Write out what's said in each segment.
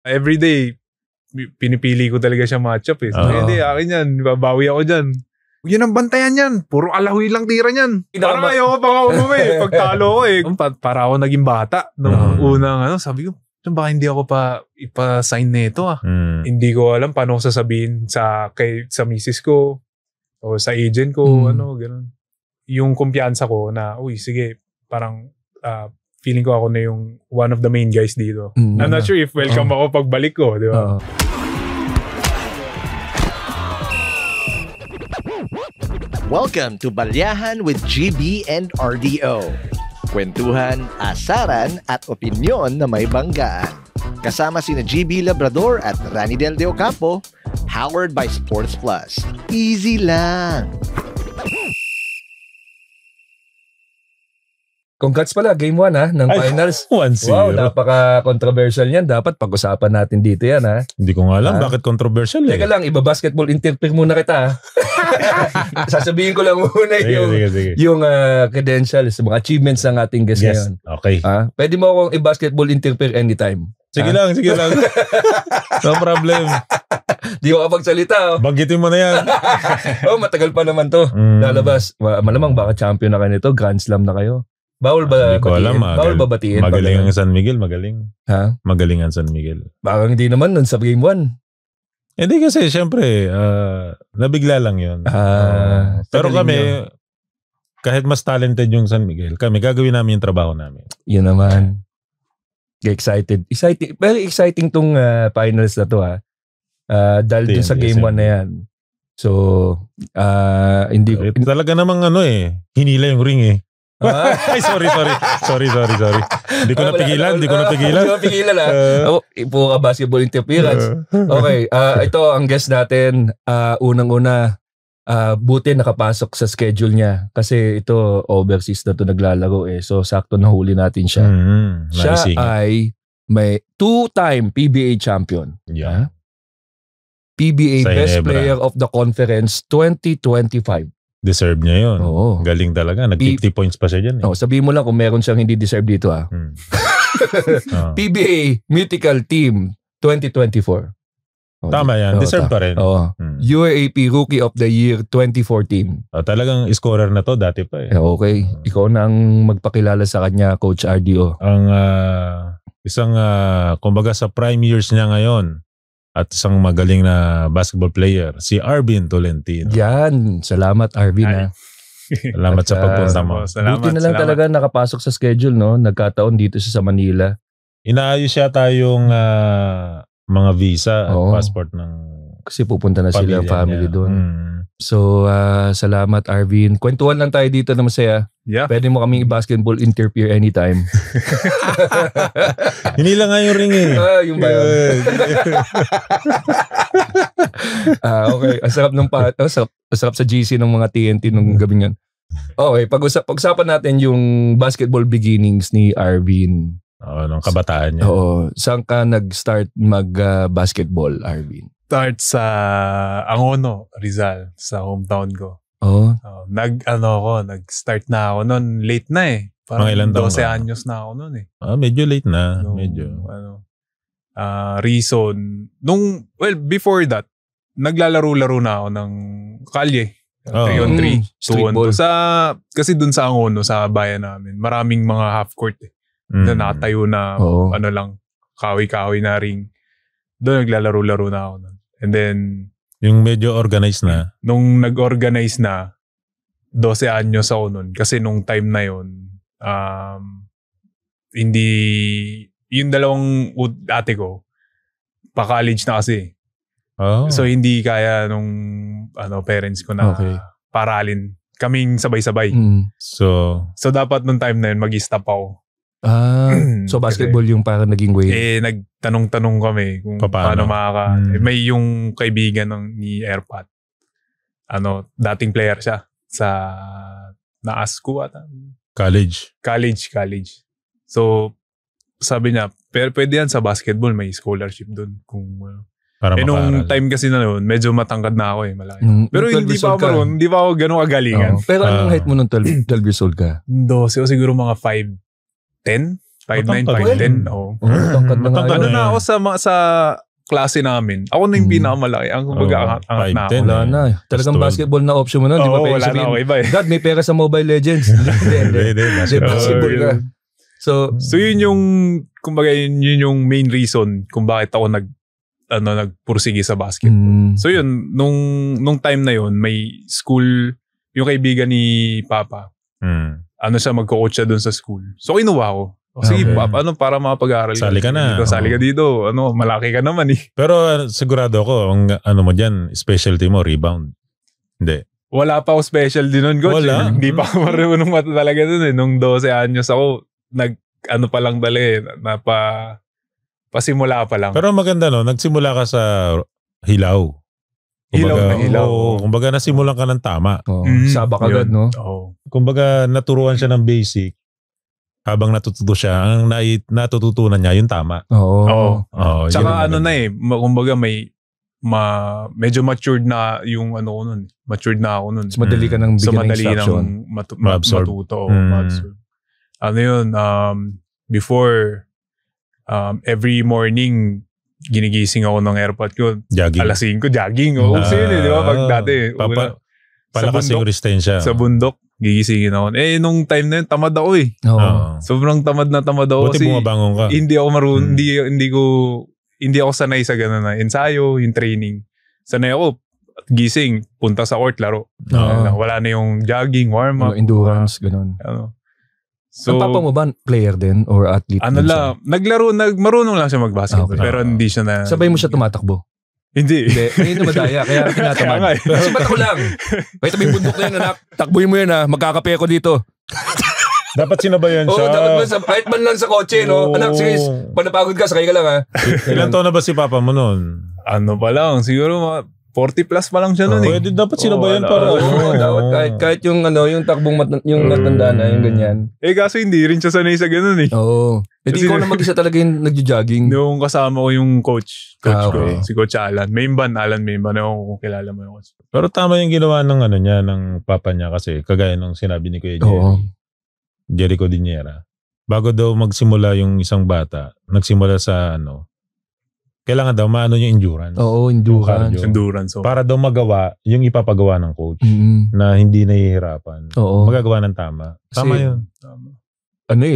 Everyday, pinipili ko talaga siya matchup eh. So, hindi, akin yan. Babawi ako dyan. Huwag yun ang bantayan yan. Puro alahoy lang tira niyan. Parang ayoko pa nga umuwi. Pagtalo ko eh. Para ako naging bata. Nung unang sabi ko, baka hindi ako pa ipa-sign nito ah. Hindi ko alam paano ko sasabihin sa misis ko o sa agent ko, gano'n. Yung kumpiyansa ko na, uy, sige, parang feeling ko ako na yung one of the main guys dito. I'm not sure if welcome ako pagbalik ko, di ba? Welcome to Balyahan with GB and RDO. Kwentuhan, asaran at opinyon na may banggaan. Kasama sina GB Labrador at Rani Del De Ocampo, powered by Sports Plus. Easy lang! Congrats pala, Game 1 ng finals. 1-0. Wow, napaka-controversial yan. Dapat pag-usapan natin dito yan Hindi ko nga alam bakit controversial Teka lang, iba-basketball interpret muna kita Sasabihin ko lang muna yung credentials, mga achievements ng ating guest ngayon. Okay. Pwede mo akong i-basketball interpret anytime. Sige lang. No problem. Di ko kapagsalita. Banggitin mo na yan. Matagal pa naman to. Lalabas. Malamang baka champion na kayo nito. Grand Slam na kayo. Bawal ba batiin? Bawal ba batiin? Magaling ang San Miguel, magaling. Magaling ang San Miguel. Baka hindi naman nun sa Game 1. Hindi kasi, syempre, nabigla lang yun. Pero kami, kahit mas talented yung San Miguel, kami gagawin namin yung trabaho namin. Yun naman. Excited. Very exciting tong finals na to dahil dun sa Game 1 na yan. So, hindi ko... Talaga namang hinila yung ring eh. Ay, sorry. Hindi ko napigilan. Puro basketball interference. Okay, ito ang guest natin. Unang-una, buti nakapasok sa schedule niya. Kasi ito, overseas na ito naglalaro eh. So, sakto nahuli natin siya. Siya ay may 2-time PBA champion. Yeah. PBA Sa Best Ginebra. Player of the Conference 2025. Deserve niya yun. Oo. Galing talaga. Nag-50 points pa siya dyan. Sabihin mo lang kung meron siyang hindi deserve dito PBA Mythical Team 2024. Tama yan. Deserve pa rin. UAAP Rookie of the Year 2014. Talagang scorer na to. Dati pa eh. Okay. Ikaw na ang magpakilala sa kanya, Coach RDO. Ang isang, kumbaga sa prime years niya ngayon, at isang magaling na basketball player, si Arvin Tolentino. Yan. Salamat, Arvin. Salamat sa pagpunta mo. Buti na lang talaga nakapasok sa schedule, no? Nagkataon dito siya sa Manila. Inaayos siya tayong mga visa at passport ng kasi pupunta na sila family doon. So, salamat, Arvin. Kwentuhan lang tayo dito na masaya. Yeah. Pwede mo kaming i-basketball interfere anytime. Hinila nga yung ring eh. Yung ba yun? Okay. Ang sarap sa GC ng mga TNT nung gabi yan. Okay. Pag-usapan natin yung basketball beginnings ni Arvin. Nung kabataan niya. Saan ka nag-start mag-basketball, Arvin? Start sa Angono, Rizal, sa hometown ko. Nag-start na ako noon, late na eh. Parang 12 anyos na ako noon eh. Medyo late na. Reason, before that, naglalaro-laro na ako ng kalye. 3-on-3, 2-on-2. Kasi dun sa Angono, sa bayan namin, maraming mga half court eh. Na nakatayo na, kahoy-kahoy na ring. Doon naglalaro-laro na ako nun. And then, yung medyo organized na? Nung nag-organize na, 12 anyos ako nun. Kasi nung time na yun, hindi, yung dalawang ate ko, pa-college na kasi. So, hindi kaya nung parents ko na paralin. Kaming sabay-sabay. So, dapat nung time na yun, mag-stop ako. So basketball yung parang naging way. Nagtanong-tanong kami kung paano may yung kaibigan ni Airpat. Dating player siya sa ASCO ata. College. So sabi niya, pero pwede yan sa basketball, may scholarship doon kung nung time kasi na noon, medyo matangkad na ako malaki. Pero hindi pa ako ganun kagalingan. Pero anong height mo nung 12 years old ka? 12 o siguro mga 5'10". 5'9", Matangkad 5'10". Oo. Tangkad na nga Ano yun. na ako sa klase namin. Ako na yung pinakamalaki. Ang kumbaga, angat na ako. 5'10". Wala na. Talagang 12. basketball na option mo nun. Di ba pwede wala na sabihin, ako iba eh. Dad, may pera sa Mobile Legends. Hindi. Basketball ka. So, yun yung, kumbaga, yun yung main reason kung bakit ako nagpursige sa basketball. So yun, nung time na yun, may school, yung kaibigan ni Papa, siya, magko-coach siya dun sa school. So kinuha ko. Sige, Papa, para makapag-aaral ka. Sali ka na. Sali ka dito. Malaki ka naman eh. Pero sigurado ako, ang mo dyan, specialty mo, rebound. Hindi. Wala pa ako special din nun, coach. Wala. Hindi pa ako marunong talaga dun eh. Nung 12 anyos ako, pa lang talaga eh. Pasimula pa lang. Pero maganda no, nagsimula ka sa hilaw. Hilaw. Kumbaga nasimulan ka ng tama. Sabak agad, no? Oo. Kumbaga naturuan siya ng basic. Habang natututo siya, ang natututunan niya yung tama. Oo. Tsaka kumbaga medyo matured na yung ko nun. Matured na ako nun. So madali ka nang bigyan ng instruction. Matuto. Ma-absorb. Before, every morning, ginigising ako ng airpot ko. Jogging. Alas 5, jogging. Uso yun eh, di ba? Pag dati, palakas yung resistensya. Sa bundok, gigisingin ako. Nung time na yun, tamad ako eh. Sobrang tamad ako. Buti bumabangon ka. Hindi ako marunong, hindi ako sanay sa gano'n na ensayo, yung training. Sanay ako, gising, punta sa court, laro. Wala na yung jogging, warm-up. Endurance, gano'n. So, ang papa mo ba, player din or athlete? Marunong lang siya mag-basketball. Okay. Pero hindi siya na... Sabay mo siya tumatakbo? Hindi. Ngayon na madaya, kaya tinatamad. Kasi ba't ako lang? Kahit may bundok na yan, anak. Takbuhin mo yan, magkakape ako dito. Dapat sinabayan siya. Dapat man kahit man lang sa kotse, no? Anak, sige, pag napagod ka, sakay ka lang, ha? Ilan taon na ba si papa mo noon? Pa lang, siguro 40 plus pa lang siya noon eh. Pwede dapat sinabayan para. Dapat kahit yung yung takbong yung matanda na, yung ganyan. Kaso hindi rin siya sanay sa ganun eh. Oo. Hindi ko na mag-isa talaga yung nagjo-jogging. Yung kasama ko yung coach ko, okay. Si Coach Alan. Alan Maimban, kung kilala mo yung coach. Pero tama yung ginawa ng niya, ng papa niya kasi kagaya ng sinabi ni Kuya Jericho Diniera. Bago daw magsimula yung isang bata, nagsimula sa kailangan daw maano yung endurance. Oo, endurance. Endurance. Para daw magawa yung ipapagawa ng coach na hindi nahihirapan. Oo. Magagawa ng tama. Tama yun.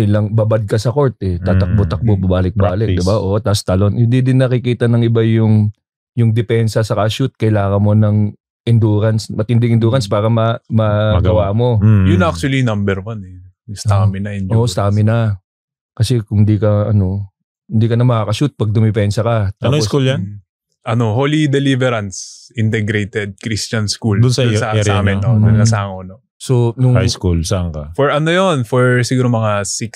Lang babad ka sa court eh. Tatakbo-takbo, babalik-balik, 'di ba? Oo, tas talon. Hindi din nakikita ng iba yung depensa sa shoot. Kailangan mo ng endurance, matinding endurance para magawa mo. Yun actually number 1 eh. Stamina, endurance. Oo, stamina. Kasi kung hindi ka na makakashoot pag dumipensa ka. Ano school yan? Holy Deliverance Integrated Christian School. Doon sa amin, doon na sa Angono. So, high school, saan ka? For for siguro mga 5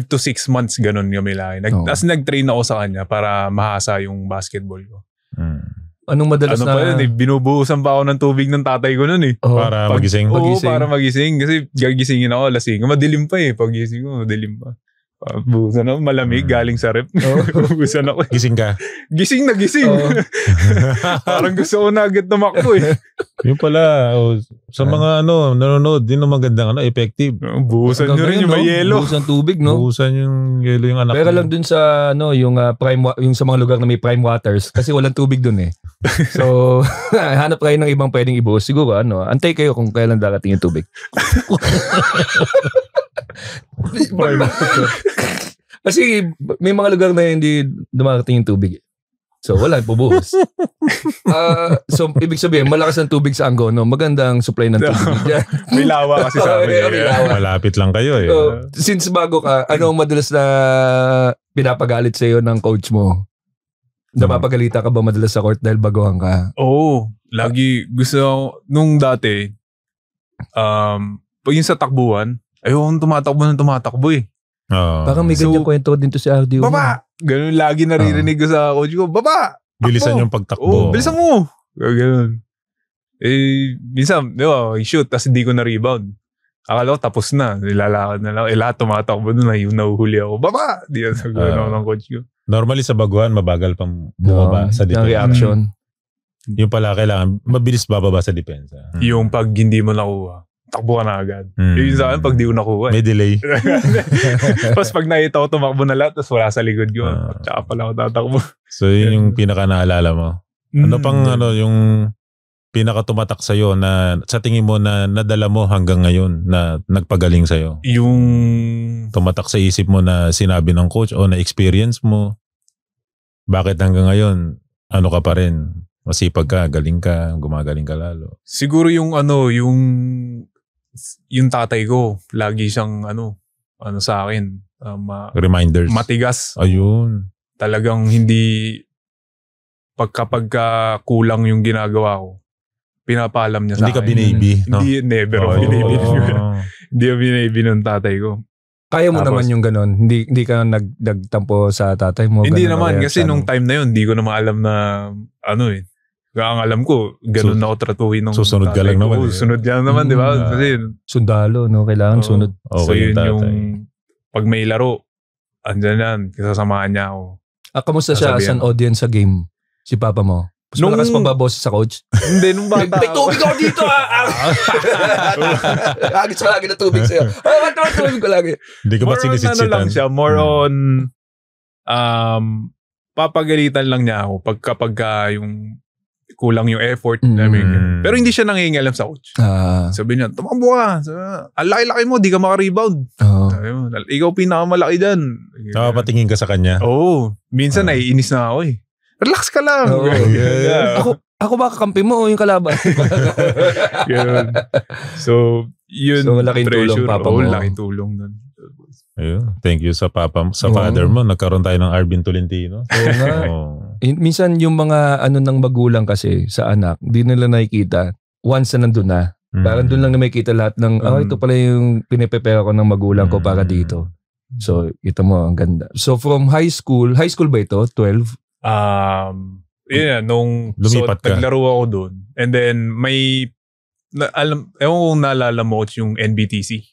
to 6 months ganun kami lang. Nag-train ako sa kanya para mahasa yung basketball ko. Anong madalas na... pa yun eh, binubuhusan pa ako ng tubig ng tatay ko nun eh. Para magising? Oo, para magising. Kasi gagisingin ako, lasing. Madilim pa eh. Pag gising ko, madilim pa. Buhusan ako, malamig, galing sa rep. Buhusan ako. Gising ka? Gising na gising. Parang gusto ko na agad tumakbo eh. Yung pala, sa mga nanonood, din ang magandang effective. Buhusan nyo rin yung may yelo. Buhusan tubig, no? Buhusan yung yelo yung anak. Pero lang dun sa, yung yung sa mga lugar na may prime waters, kasi walang tubig dun eh. So, hanap kayo ng ibang pwedeng ibuhos. Siguro, antay kayo kung kailan darating yung tubig. Kasi may mga lugar na hindi dumarating yung tubig. So, wala, pubuhos. So, ibig sabihin, malakas ang tubig sa Angono. Magandang supply ng tubig dyan. May lawa kasi sa amin. Malapit lang kayo eh. So, since bago ka, ano ang madalas na pinapagalit sa iyo ng coach mo? Napapagalita ka ba madalas sa court dahil baguhan ka? Oo. Lagi gusto nung dati, pag yung sa takbuhan, ayun, tumatakbo eh. Parang may ganyan kwento din to si RDO. Baba! Ganun lagi naririnig ko sa coach ko, baba! Bilisan yung pagtakbo. Bilisan mo! Ganun. Minsan, di ba, shoot, tapos hindi ko na-rebound. Akala ko tapos na, nilalakad na lang. Lahat tumatakbo doon, nahuhuli ako, baba! Di yan sa gano'n ng coach ko. Normally sa baguhan, mabagal pang bumaba sa depensa. Reaction. Yung pala kailangan, mabilis bababa sa depensa. Yung pag hindi mo nakuha, takbo ka na agad. Yun sa akin, pag di ko nakuha. May delay. Tapos pag nakita ko, tumakbo na lahat, tapos wala sa likod ko. Tsaka pala ako tatakbo. So yun yung pinaka naalala mo. Ano pang yung pinaka tumatak sa'yo na sa tingin mo na nadala mo hanggang ngayon na nagpagaling sa'yo? Yung tumatak sa isip mo na sinabi ng coach o na experience mo, bakit hanggang ngayon ano ka pa rin? Masipag ka, galing ka, gumagaling ka lalo. Siguro yung yung tatay ko, lagi siyang sa akin. Reminders. Matigas. Ayun. Talagang hindi, kapag kulang yung ginagawa ko, pinapaalam niya sa akin. Hindi ka binaby, no? Hindi, never ako binaby. Hindi ako binaby ng tatay ko. Kaya mo naman yung ganon? Hindi ka nagtampo sa tatay mo? Hindi naman, kasi nung time na yun, hindi ko naman alam na kaya ang alam ko, ganun na ako tratuhin ng susunod ka lang naman. Susunod yan naman, di ba? Kasi, sundalo, no? Kailangan sunod. Okay, so yun tatay. yung, pag may laro, andyan yan, kasasamahan niya ako. Kamusta siya as an audience sa game? Si papa mo? Mas malakas pa ba boses sa coach? Hindi, nung bata. May tubig ako dito! Agis ka lagi na tubig sa'yo. Tubig ko lagi. Hindi ka ba sinisitsitan? Lang siya, more on, papagalitan lang niya ako kapag yung kulang yung effort. Pero hindi siya nangingialam sa coach. Sabi niya, tumakbo ka. Ang laki-laki mo, di ka maka-rebound. Ikaw pinakamalaki dyan. Patingin ka sa kanya? Oo. Minsan naiinis na ako eh. Relax ka lang. Ako ba kakampi mo o yung kalaban? So, yun. So, laking tulong papa mo. Laking tulong nun. Ayun. Thank you sa papa, sa father mo. Nagkaroon tayo ng Arvin Tolentino. Oo nga. Minsan yung mga ng magulang kasi sa anak, di nila nakikita once na nandun na. Parang doon lang na makikita lahat ng, ito pala yung pinipepera ko ng magulang ko para dito. So, ito mo, ang ganda. So, from high school ba ito? 12? Nung lumipat ka. Naglaro ako doon. And then, ewan kung naalala mo yung NBTC.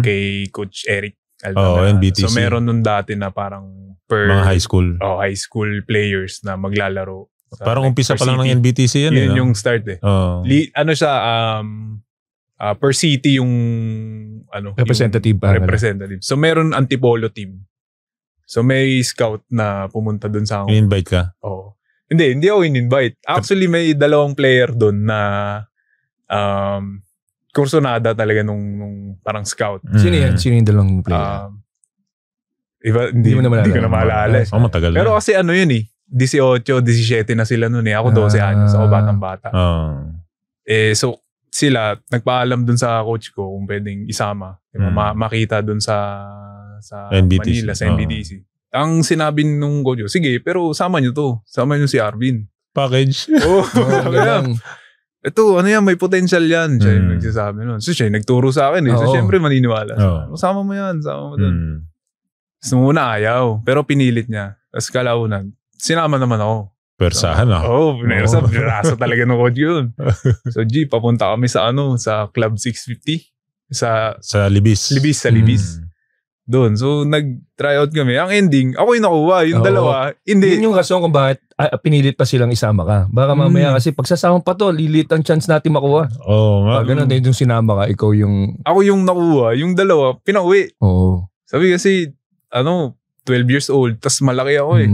Kay Coach Eric. NBTC. So, meron nun dati na parang mga high school. High school players na maglalaro. Parang umpisa pa lang ng NBTC yan. Yun yung start eh. Siya, per city yung representative. Representative. So, meron antipolo team. So, may scout na pumunta dun sa... In-invite ka? Oo. Hindi ako in-invite. Actually, may dalawang player dun na kursonada talaga nung parang scout. Sino yan? Sino yung dalawang player? Hindi ko na maalala. Matagal na. Pero kasi yun eh. 18, 17 na sila nun eh. Ako 12 anyos. Ako batang-bata. So, sila, nagpaalam dun sa coach ko kung pwedeng isama. Makita dun sa NBTC. Manila, sa NBTC. Ang sinabi nung coach ko, sige, pero sama nyo to. Sama nyo si Arvin. Package. Ito, may potential yan. Siya yung nagsasabi nun. So, siya yung nagturo sa akin eh. So, syempre maniniwala. Sama mo yan. Sama mo dun. So, muna ayaw. Pero pinilit niya. Tapos kalaunan, sinama naman ako. Persahan Pinasa talaga ng coach yun. So, papunta kami sa Club 650. Sa Libis. Sa Libis. Doon. So, nag-tryout kami. Ang ending, ako yung nakuha. Yung dalawa, hindi. Yun yung rason kung bakit pinilit pa silang isama ka. Baka mamaya kasi pagsasama pa to, lilit ang chance natin makuha. Oo nga. Ganun din yung sinama ka, ikaw yung... Ako yung nakuha. Yung dalawa, pinauwi. Oo. Sabi kasi, 12 years old, tas malaki ako eh.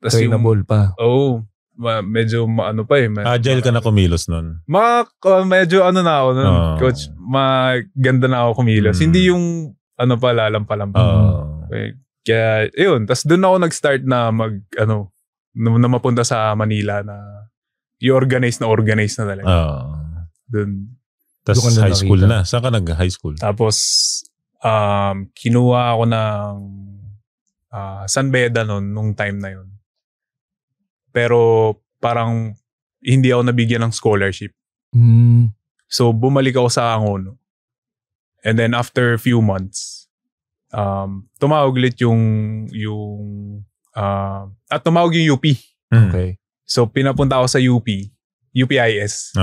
Trainable pa. Medyo agile ka na kumilos nun. Medyo na ako nun, coach. Maganda na ako kumilos. Hindi yung lalampa-lampa. Kaya, yun. Tas doon ako nag-start na na mapunta sa Manila na i-organize na talaga. Doon. Tas high school na. Saan ka nag-high school? Tapos, kinuha ako ng San Beda nung time na yun. Pero parang hindi ako nabigyan ng scholarship. So bumalik ako sa Angono. And then after a few months, tumawag ulit tumawag yung UP. Okay. So pinapunta ako sa UPIS.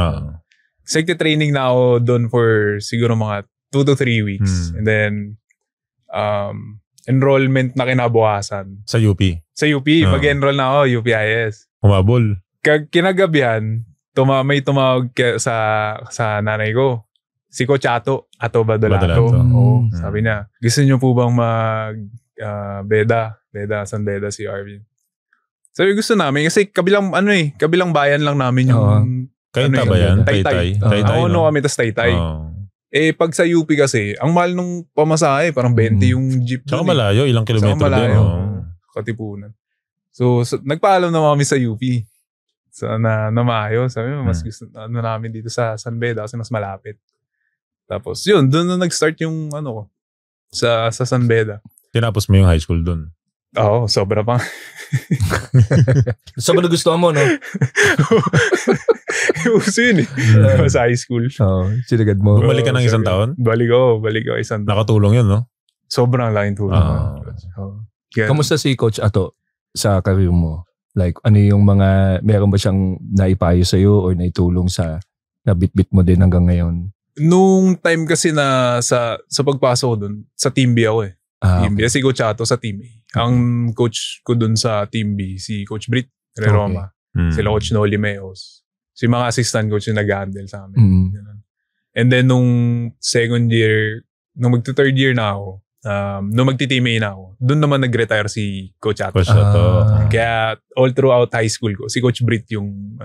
Training na ako doon for siguro mga 2 to 3 weeks. And then, enrollment na kinabukasan. Sa UP? Sa UP. Mag-enroll na ako, UPIS. Humabol? Kinagabihan, may tumawag sa nanay ko. Si Coach Ato Badolato. Badolato. Oo, sabi niya, gusto niyo po bang mag San Beda si Arvin? Sabi gusto namin kasi kabilang bayan lang namin yung Kainta ba yan? Taytay. Ano kami tas Taytay. Pag sa UP kasi, ang mahal nung pamasahe, parang 20 yung jeep. Saka malayo, ilang kilometro din. Katipunan. So, nagpaalam na kami sa UP. So, na maayos. Sabi mo, mas gusto namin dito sa San Beda kasi mas malapit. Tapos, yun, doon na nag-start yung ko, sa San Beda. Tinapos mo yung high school doon? Oo, sobra pa. Sobrang gusto mo, no? Uso yun eh. Sa high school. Oo, sinagad mo. Bumalik ka ng isang taon? Balik ako isang taon. Nakatulong yun, no? Sobrang laking tulong. Kamusta si Coach Ato sa career mo? Like, ano yung meron ba siyang naipayo sa'yo or naitulong sa nabitbit mo din hanggang ngayon? Nung time kasi na sa pagpasok ko dun, sa Team B ako eh. Team B. Si Coach Ato sa Team A. Ang coach ko dun sa Team B, si Coach Brit Roma. Sila Coach Noli Meos. Si mga assistant coach yung nag-handle sa amin. And then nung second year, nung magto-third year na ako, nung magti-Team A na ako, dun naman nag-retire si Coach Ato. Kaya all throughout high school ko, si Coach Brit yung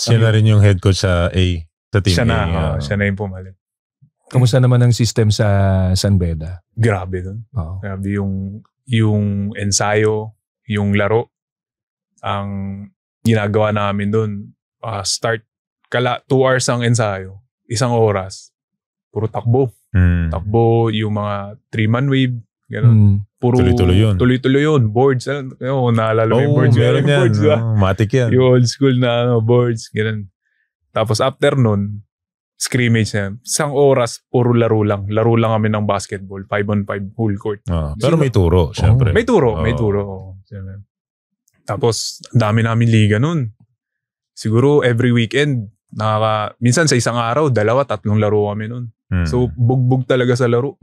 siya na rin yung head coach sa A. Sa Team A. Siya na yung pumalit. Kamusta naman ang system sa San Beda? Grabe dun. Grabe yung ensayo, yung laro, ang ginagawa namin dun. Start, 2 hours ang ensayo, 1 oras, puro takbo. Takbo, yung mga 3-man wave, gano'n. Puro tuloy-tuloy yun. Boards, naalala mo yung boards. Meron yan. Matik yan. Yung old school na boards, gano'n. Tapos after nun, scrimmage na. 1 oras, puro laro lang. Laro lang kami ng basketball. 5-on-5 full court. Pero may turo, syempre. May turo. Tapos, dami namin liga nun. Siguro, every weekend, minsan sa isang araw, 2-3 laro kami nun. So, bugbog talaga sa laro.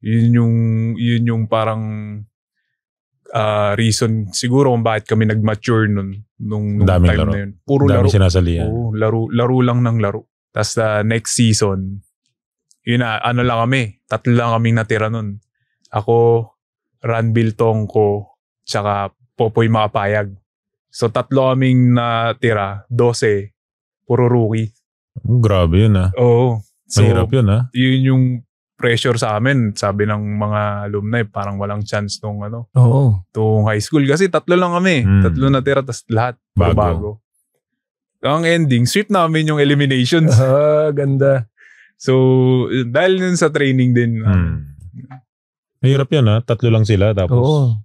Yun yung parang reason siguro kung bakit kami nag-mature nung time laro na yun. Puro laro. Sinasalihan. Laro lang ng laro. Tapos next season, yun na, lang kami. 3 lang kaming natira nun. Ako, Ranbil Tongko, tsaka Popoy Makapayag. So 3 kaming natira, 12, puro rookie. Grabe yun Oo. So, mahirap yun Yun yung pressure sa amin. Sabi ng mga alumni, parang walang chance tong high school. Kasi 3 lang kami. 3 natira, tapos lahat bago. Ang ending, sweep namin yung eliminations. Ganda. So, dahil nun sa training din. Mahirap yan 3 lang sila. Tapos,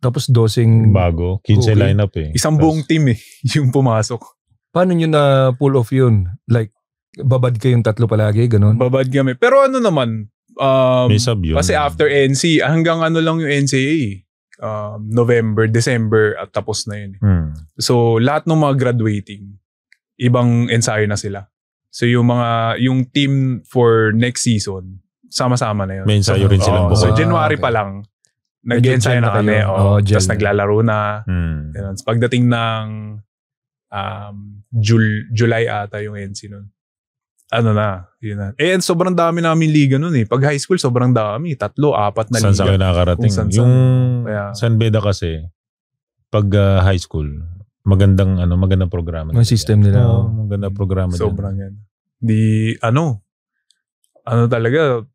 tapos dosing bago. 15 lineup eh. Isang buong team yung pumasok. Paano nyo na pull off yun? Like, babad kayong 3 palagi, ganun? Babad kami. Pero naman, may sub yun. Kasi after NC, hanggang lang yung NCAA. November, December at tapos na yun. So lahat ng mga graduating, ibang ensayo na sila. So yung team for next season, sama-sama na yun. May ensayo rin silang bukas. So January pa lang, nag-ensayo na kami. Tapos naglalaro na. Pagdating ng July ata yung NC nun. Yun na. Sobrang dami namin liga nun eh. Pag high school, sobrang dami. 3, 4 na liga. Saan nakakarating? Yung San Beda kasi, pag high school, magandang programa. Yung system nila. Magandang programa. Sobrang yan. Talaga,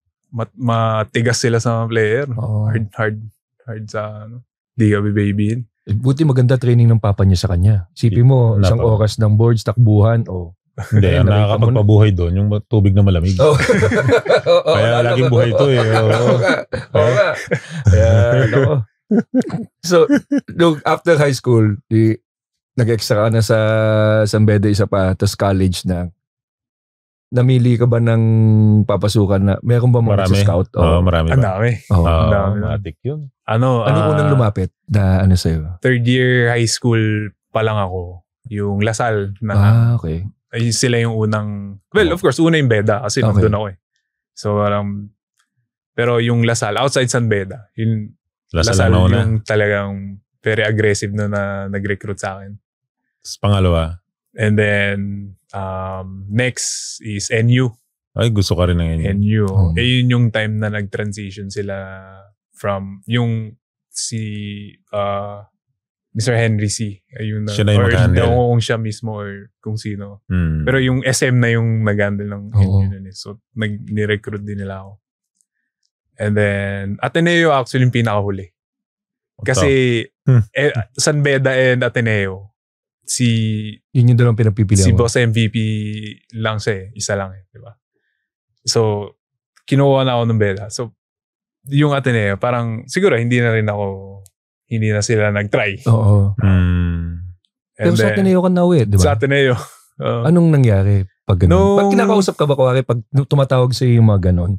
matigas sila sa mga player. Hard sa di ka bibabiin. Buti maganda training ng papa niya sa kanya. Isipin mo, 1 oras ng boards, takbuhan, Hindi, ang nakakapagpabuhay doon, yung tubig na malamig. Kaya laging buhay ito eh. Oo nga. So, after high school, nag-extra ka na sa San Beda isa pa, tapos college na. Namili ka ba ng papasukan na, meron ba mga scout? Marami ba? Ang dami. Matik yun. Ano unang lumapit na sa'yo? 3rd year high school pa lang ako. Yung Lasal na. Okay. Ay, sila yung unang, of course, una yung Beda kasi nandun ako eh. So, pero yung Lasal, outside San Beda, yung Lasal yung talagang very aggressive na nag-recruit sa akin. Pangalawa? And then, next is NU. Ay, gusto ka rin ng NU. NU. Yun yung time na nag-transition sila from yung Mr. Henry C. Ayun na. Siya na yung mag-handle. Or kung siya mismo or kung sino. Pero yung SM na yung nag-handle ng NU nun. So, ni-recruit din nila ako. And then, Ateneo actually yung pinakahuli. Kasi, San Beda and Ateneo, yun yung dalawang pinapipilihan si mo. Boss MVP lang siya Isa lang diba? So, kinuha na ako ng Beda. So, yung Ateneo, parang, siguro, hindi na sila nag-try. Oo. Pero sa Ateneo ka na uwi, di ba? Sa Ateneo. Anong nangyari pag gano'n? Pag kinakausap ka ba, pag tumatawag sa yung mga gano'n,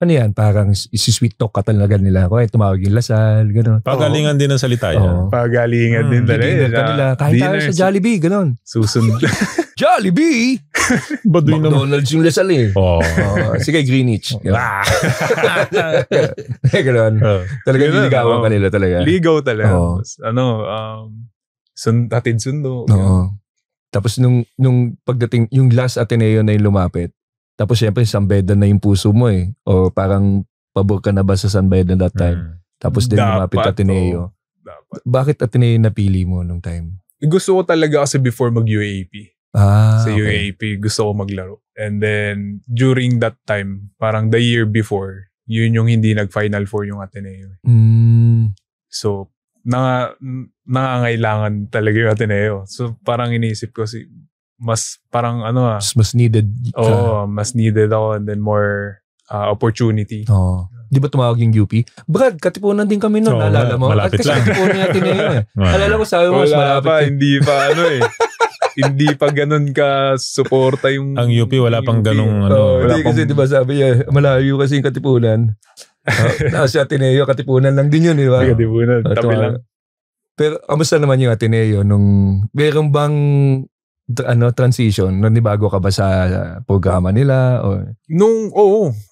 ano yan? Parang isi-sweet talk ka talaga nila. Kaya tumawag yung Lasal, gano'n. Pagalingan din ang salita yan. Pagalingan din talaga. Kahit tayo sa Jollibee, gano'n. Susunod. Jollibee! McDonald's yung Lasal sige, Greenwich. Gano'n. Talaga niligawan ka nila talaga. Ligaw talaga. Hatid sundo. Tapos nung pagdating, yung last Ateneo na yung lumapit, tapos syempre San Beda na yung puso mo o parang pabor ka na ba sa San Beda that time? Tapos din lumapit Ateneo. Bakit Ateneo napili mo nung time? Gusto ko talaga kasi before mag-UAAP. Sa UAAP, gusto ko maglaro. And then, during that time, parang the year before, yun yung hindi nag-Final Four yung Ateneo. So, nangangailangan talaga yung Ateneo. So, parang iniisip ko mas parang mas needed ka. Mas needed ako and then more opportunity. Di ba tumawag yung UP? Brad, Katipunan din kami nun. Naalala mo? Malapit lang. Kasi Katipunan yung Ateneo Alala ko sabi mo, mas malapit. Pa, hindi pa hindi pa ganun ka suporta yung... Ang UP, wala pang ganung Hindi kasi di ba sabi niya, malayo kasi yung Katipunan. Nasa Ateneo, Katipunan lang din yun, di ba? Katipunan, tabi lang. Pero, kamusta naman yung Ateneo meron bang transition? Nung bago ka ba sa programa nila?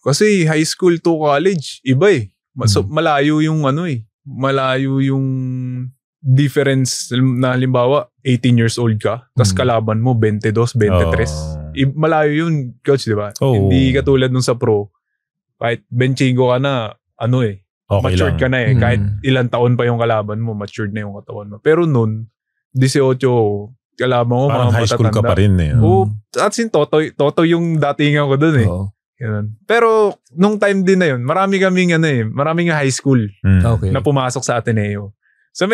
Kasi high school to college, iba So, malayo yung malayo yung difference na halimbawa 18 years old ka, tapos kalaban mo 22, 23. Malayo yun, coach, di ba? Hindi katulad nung sa pro. Kahit benchingo ka na, okay matured ka na Kahit ilang taon pa yung kalaban mo, matured na yung katawan mo. Pero nun, 18, kalaban mo, parang high school ka pa rin At sin Toto yung datingan ko dun Pero, nung time din na yun, marami kaming high school na pumasok sa Ateneo. So,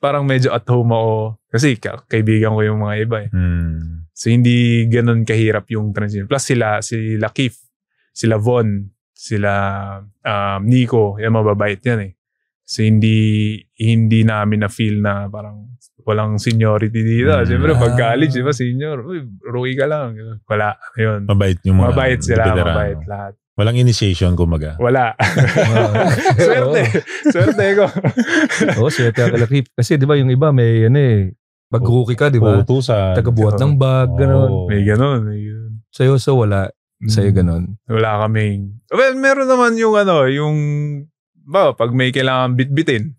parang medyo at home ako. Kasi kaibigan ko yung mga iba So, hindi ganun kahirap yung transition. Plus sila Keith, sila Von, sila Nico, yung mababait yan So, hindi namin na-feel na parang walang seniority dito. Siyempre, pag college, di ba, senior, rookie ka lang. Wala, yun. Mabait yung mga mabait sila, mabait lahat. Walang initiation, kumaga. Wala. Swerte ko. Swerte ka Keith. Kasi di ba yung iba may pag rookie ka, di ba? Tagabuhat ng bag, gano'n. May gano'n. Sa'yo, wala. Sa'yo gano'n. Wala kaming... Well, meron naman yung pag may kailangan bitbitin.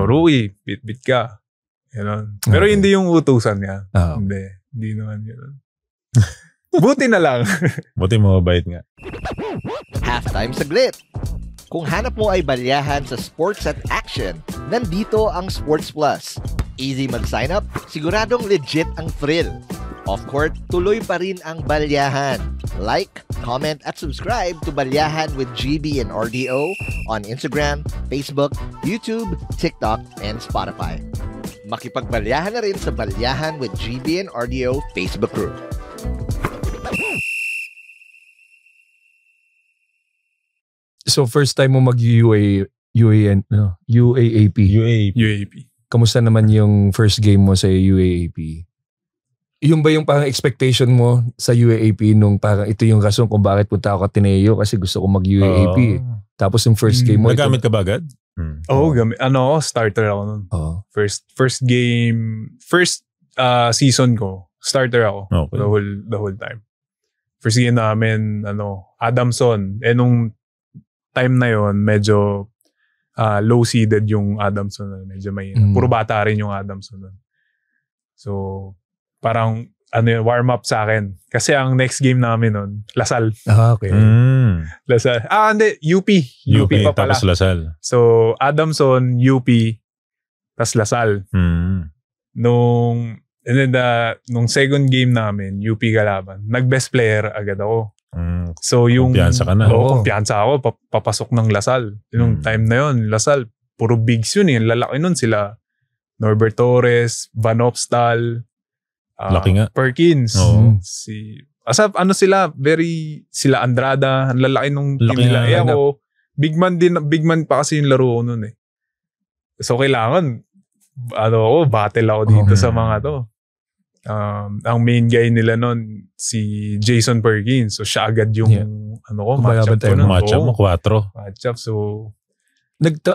Rookie, bitbit ka. Pero hindi yung utusan niya. Hindi naman yun. Buti na lang. Buti mo mabait nga. Halftime saglit. Kung hanap mo ay balyahan sa sports at action, nandito ang Sports Plus. Easy mag-sign up, siguradong legit ang thrill. Off-court, tuloy pa rin ang balyahan. Like, comment at subscribe to Balyahan with GB and RDO on Instagram, Facebook, YouTube, TikTok, and Spotify. Makipagbalyahan na rin sa Balyahan with GB and RDO Facebook group. So first time mo UAAP. Kamusta naman yung first game mo sa UAAP? Yung ba yung parang expectation mo sa UAAP nung parang ito yung rason kung bakit punta ako Ateneo kasi gusto ko mag-UAAP. Tapos yung first game mo. Nagamit ka ba agad? Gamit. Starter ako nun. First game, first season ko, starter ako. Okay. The whole time. First game namin, Adamson. Nung time na yon medyo low-seeded yung Adamson. Medyo may, puro bata rin yung Adamson. So, parang warm-up sa akin. Kasi ang next game namin nun, Lasal. Okay. Lasal. Hindi. UP. UP pa pala. Tapos Lasal. So, Adamson, UP, tas Lasal. Nung second game namin, UP kalaban, nag-best player agad ako. So, yung... Kumpiyansa ka na. Oo, kumpiyansa ako. Papasok ng Lasal. Yung time na yun, Lasal, puro bigs yun eh. Lalaki nun sila. Norbert Torres, Van Opstal, laki nga. Perkins. Oo. Sila Andrada, ang lalaki nung team Laki nila. nga. Ako, big man pa kasi yung laro ko nun eh. So kailangan, battle ako dito sa mga to. Ang main guy nila nun, si Jason Perkins. So siya agad yung, matchup ko nun. Matchup mo, 4. Matchup, so...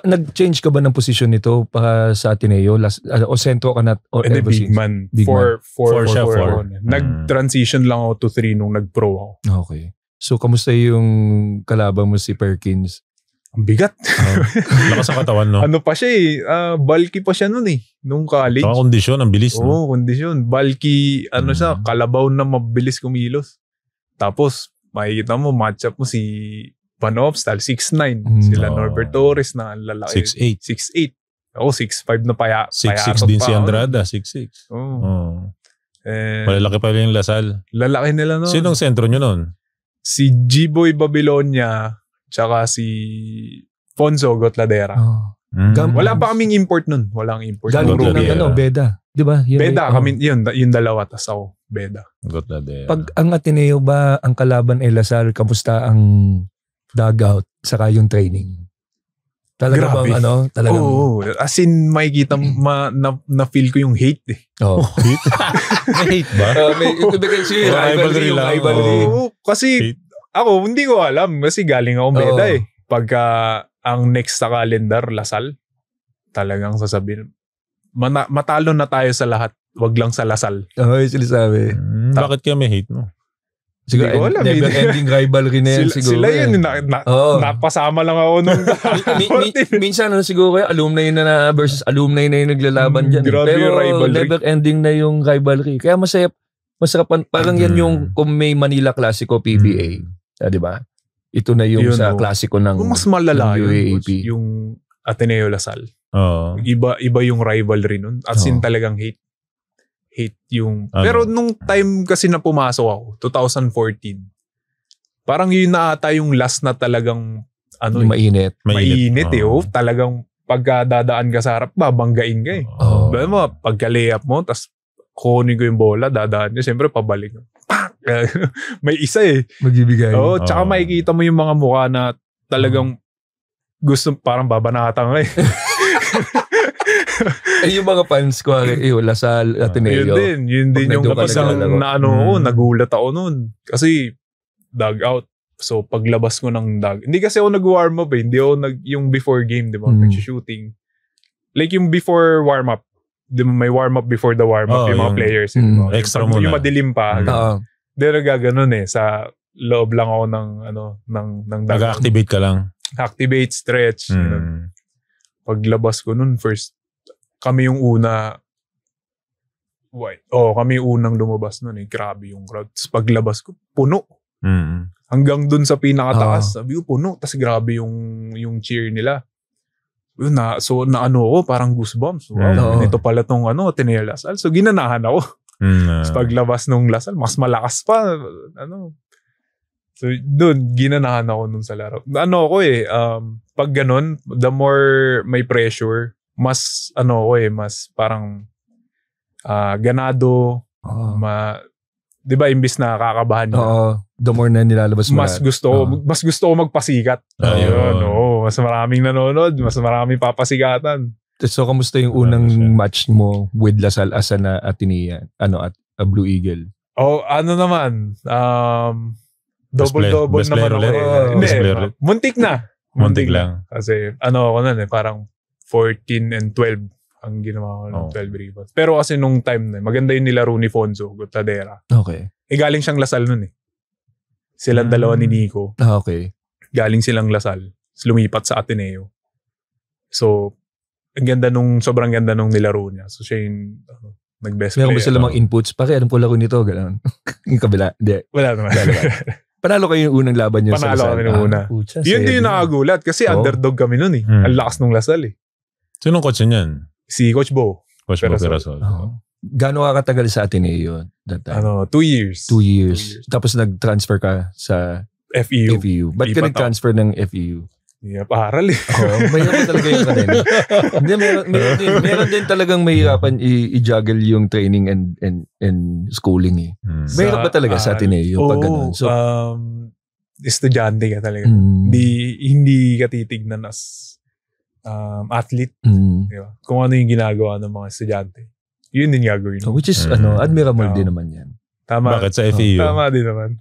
Nag-change ka ba ng posisyon nito para sa Ateneo? O sentro ka na? Big man. Big man. 4. Nag-transition lang ako to 3 nung nag-pro ako. Okay. So, kamusta yung kalaban mo si Perkins? Ang bigat. Lakas ang katawan, no? Ano pa siya eh. Bulky pa siya nun eh. Nung college. Saka kondisyon, ang bilis, no? Oo, kondisyon. Bulky, siya, kalabaw na mabilis kumilos. Tapos, makikita mo, matchup mo si Van Opstal, 6'9". Sila Norbert Torres na lalaki. 6'8". Ako, 6'5 na 6'6 din si Andrada, 6'6. Oo. Malalaki pa rin yung Lasal. Lalaki nila nun. Sinong sentro nyo nun? Si G-Boy Babylonia, tsaka si Fonzo Gotladera. Wala pa kaming import nun. Walang import. Galing ng Beda. Diba? Beda, kami, yung dalawa, tas ako, Beda. Gotladera. Pag ang Ateneo ba, ang kalaban ay Lasal, kamusta ang dugout saka yung training? Talaga grabe. Bang talagang... Oo. As in, makikita, na-feel ko yung hate eh. Hate? May hate ba? May rivalry lang. Oo. Kasi, ako, hindi ko alam. Kasi galing akong Beda eh. Pagka ang next sa calendar, Lasal, talagang sasabihin, matalo na tayo sa lahat. Wag lang sa Lasal. Sila sabi. Bakit kaya may hate mo? Siguro, never ending rivalry na yan siguro. Sila yun, napasama lang ako nung minsan siguro kayo, alumni na versus alumni na yung naglalaban dyan. Grabe pero yung rivalry. never ending na yung rivalry. Kaya masarapan, parang yan yung kung may Manila Classico PBA. Di ba? Ito na yung sa Classico ng mas malala UAAP. yung Ateneo Lasal. Oo. Iba yung rivalry nun. As in talagang hate yung... Pero nung time kasi na pumasok ako, 2014, parang yun na ata yung last na talagang yung mainit. Mainit eh. Talagang pagkadadaan ka sa harap, babanggain ka eh. Dahil mo, pagka-layup mo, tas kunin ko yung bola, dadaan ka, siyempre pabalik. May isa eh. Magbibigay. Tsaka makikita mo yung mga mukha na talagang gusto, parang babanatan ka eh. Yung mga fans ko, Lasal, Ateneo. Yun din yung nagulat ako nun. Kasi, dugout. So, paglabas ko ng hindi kasi ako nag-warm up eh. Hindi ako yung before game, di ba? Nag-shooting. Like yung before warm up. Di ba may warm up before the warm up yung mga players. Extra muna. Yung madilim pa. Hindi nagaganon eh. Sa loob lang ako ng dugout. Nag-activate ka lang. Activate, stretch. Paglabas ko nun, first, kami yung una, kami yung unang lumabas nun eh. Grabe yung crowd. Tapos paglabas ko, puno. Hanggang dun sa pinakataas, sabi ko, puno. Tapos grabe yung cheer nila. So, ako, parang goosebumps. Wow, ito pala tong Ateneo Lasal. So, ginanahan ako. Tapos paglabas nung Lasal, mas malakas pa. So, doon, ginanahan ako nun sa laro. Pag ganun, the more may pressure, mas, mas parang ganado, di ba, imbis na kakabahan niya. The more na nilalabas mo. Mas gusto ko magpasikat. Mas maraming nanonood, mas maraming papasikatan. So, kamusta yung unang match mo with Lasal as an Ateneo, at a Blue Eagle? Naman, double-double naman ako. Hindi, muntik na. Muntik lang. Kasi ako nun parang 14 and 12 ang ginawa ko ng 12 rebounds. Pero kasi nung time na, maganda yung nilaro ni Fonzo Gotladera. Okay. Galing siyang Lasal nun eh. Silang dalawa ni Nico. Okay. Galing silang Lasal. Lumipat sa Ateneo. So, sobrang ganda nung nilaro niya. So, siya yung Nag-best Meron player. ba sila mga inputs? Pare, alam ko laro nito. Ganun. Yung kabila. Hindi. Wala naman. Panalo kayo yung unang laban nyo sa Panalo Lasal. kami nung una. Yun din yung nakagulat kasi underdog kami nun eh. Ang lakas nung Lasal eh. Sinong coach niyan? Si Coach Bo. Coach Bo Perasol. Gano'n ka katagal sa Ateneo that time? 2 years. 2 years. Tapos nag-transfer ka sa FEU. Ba't ka nag-transfer ng FEU? Hindi na paharal eh. Mahirap talaga yung kanina. Hindi, meron din talagang mahirapan i-juggle yung training and schooling eh. Mahirap ba talaga sa Ateneo pag ganun? So, estudyante ka talaga. Hindi ka titignan as athlete. Diba? Kung ano yung ginagawa ng mga estudyante. Yun din gagawin. Which is, admirable din naman yan. Tama. Bakit sa FEU? Tama din naman.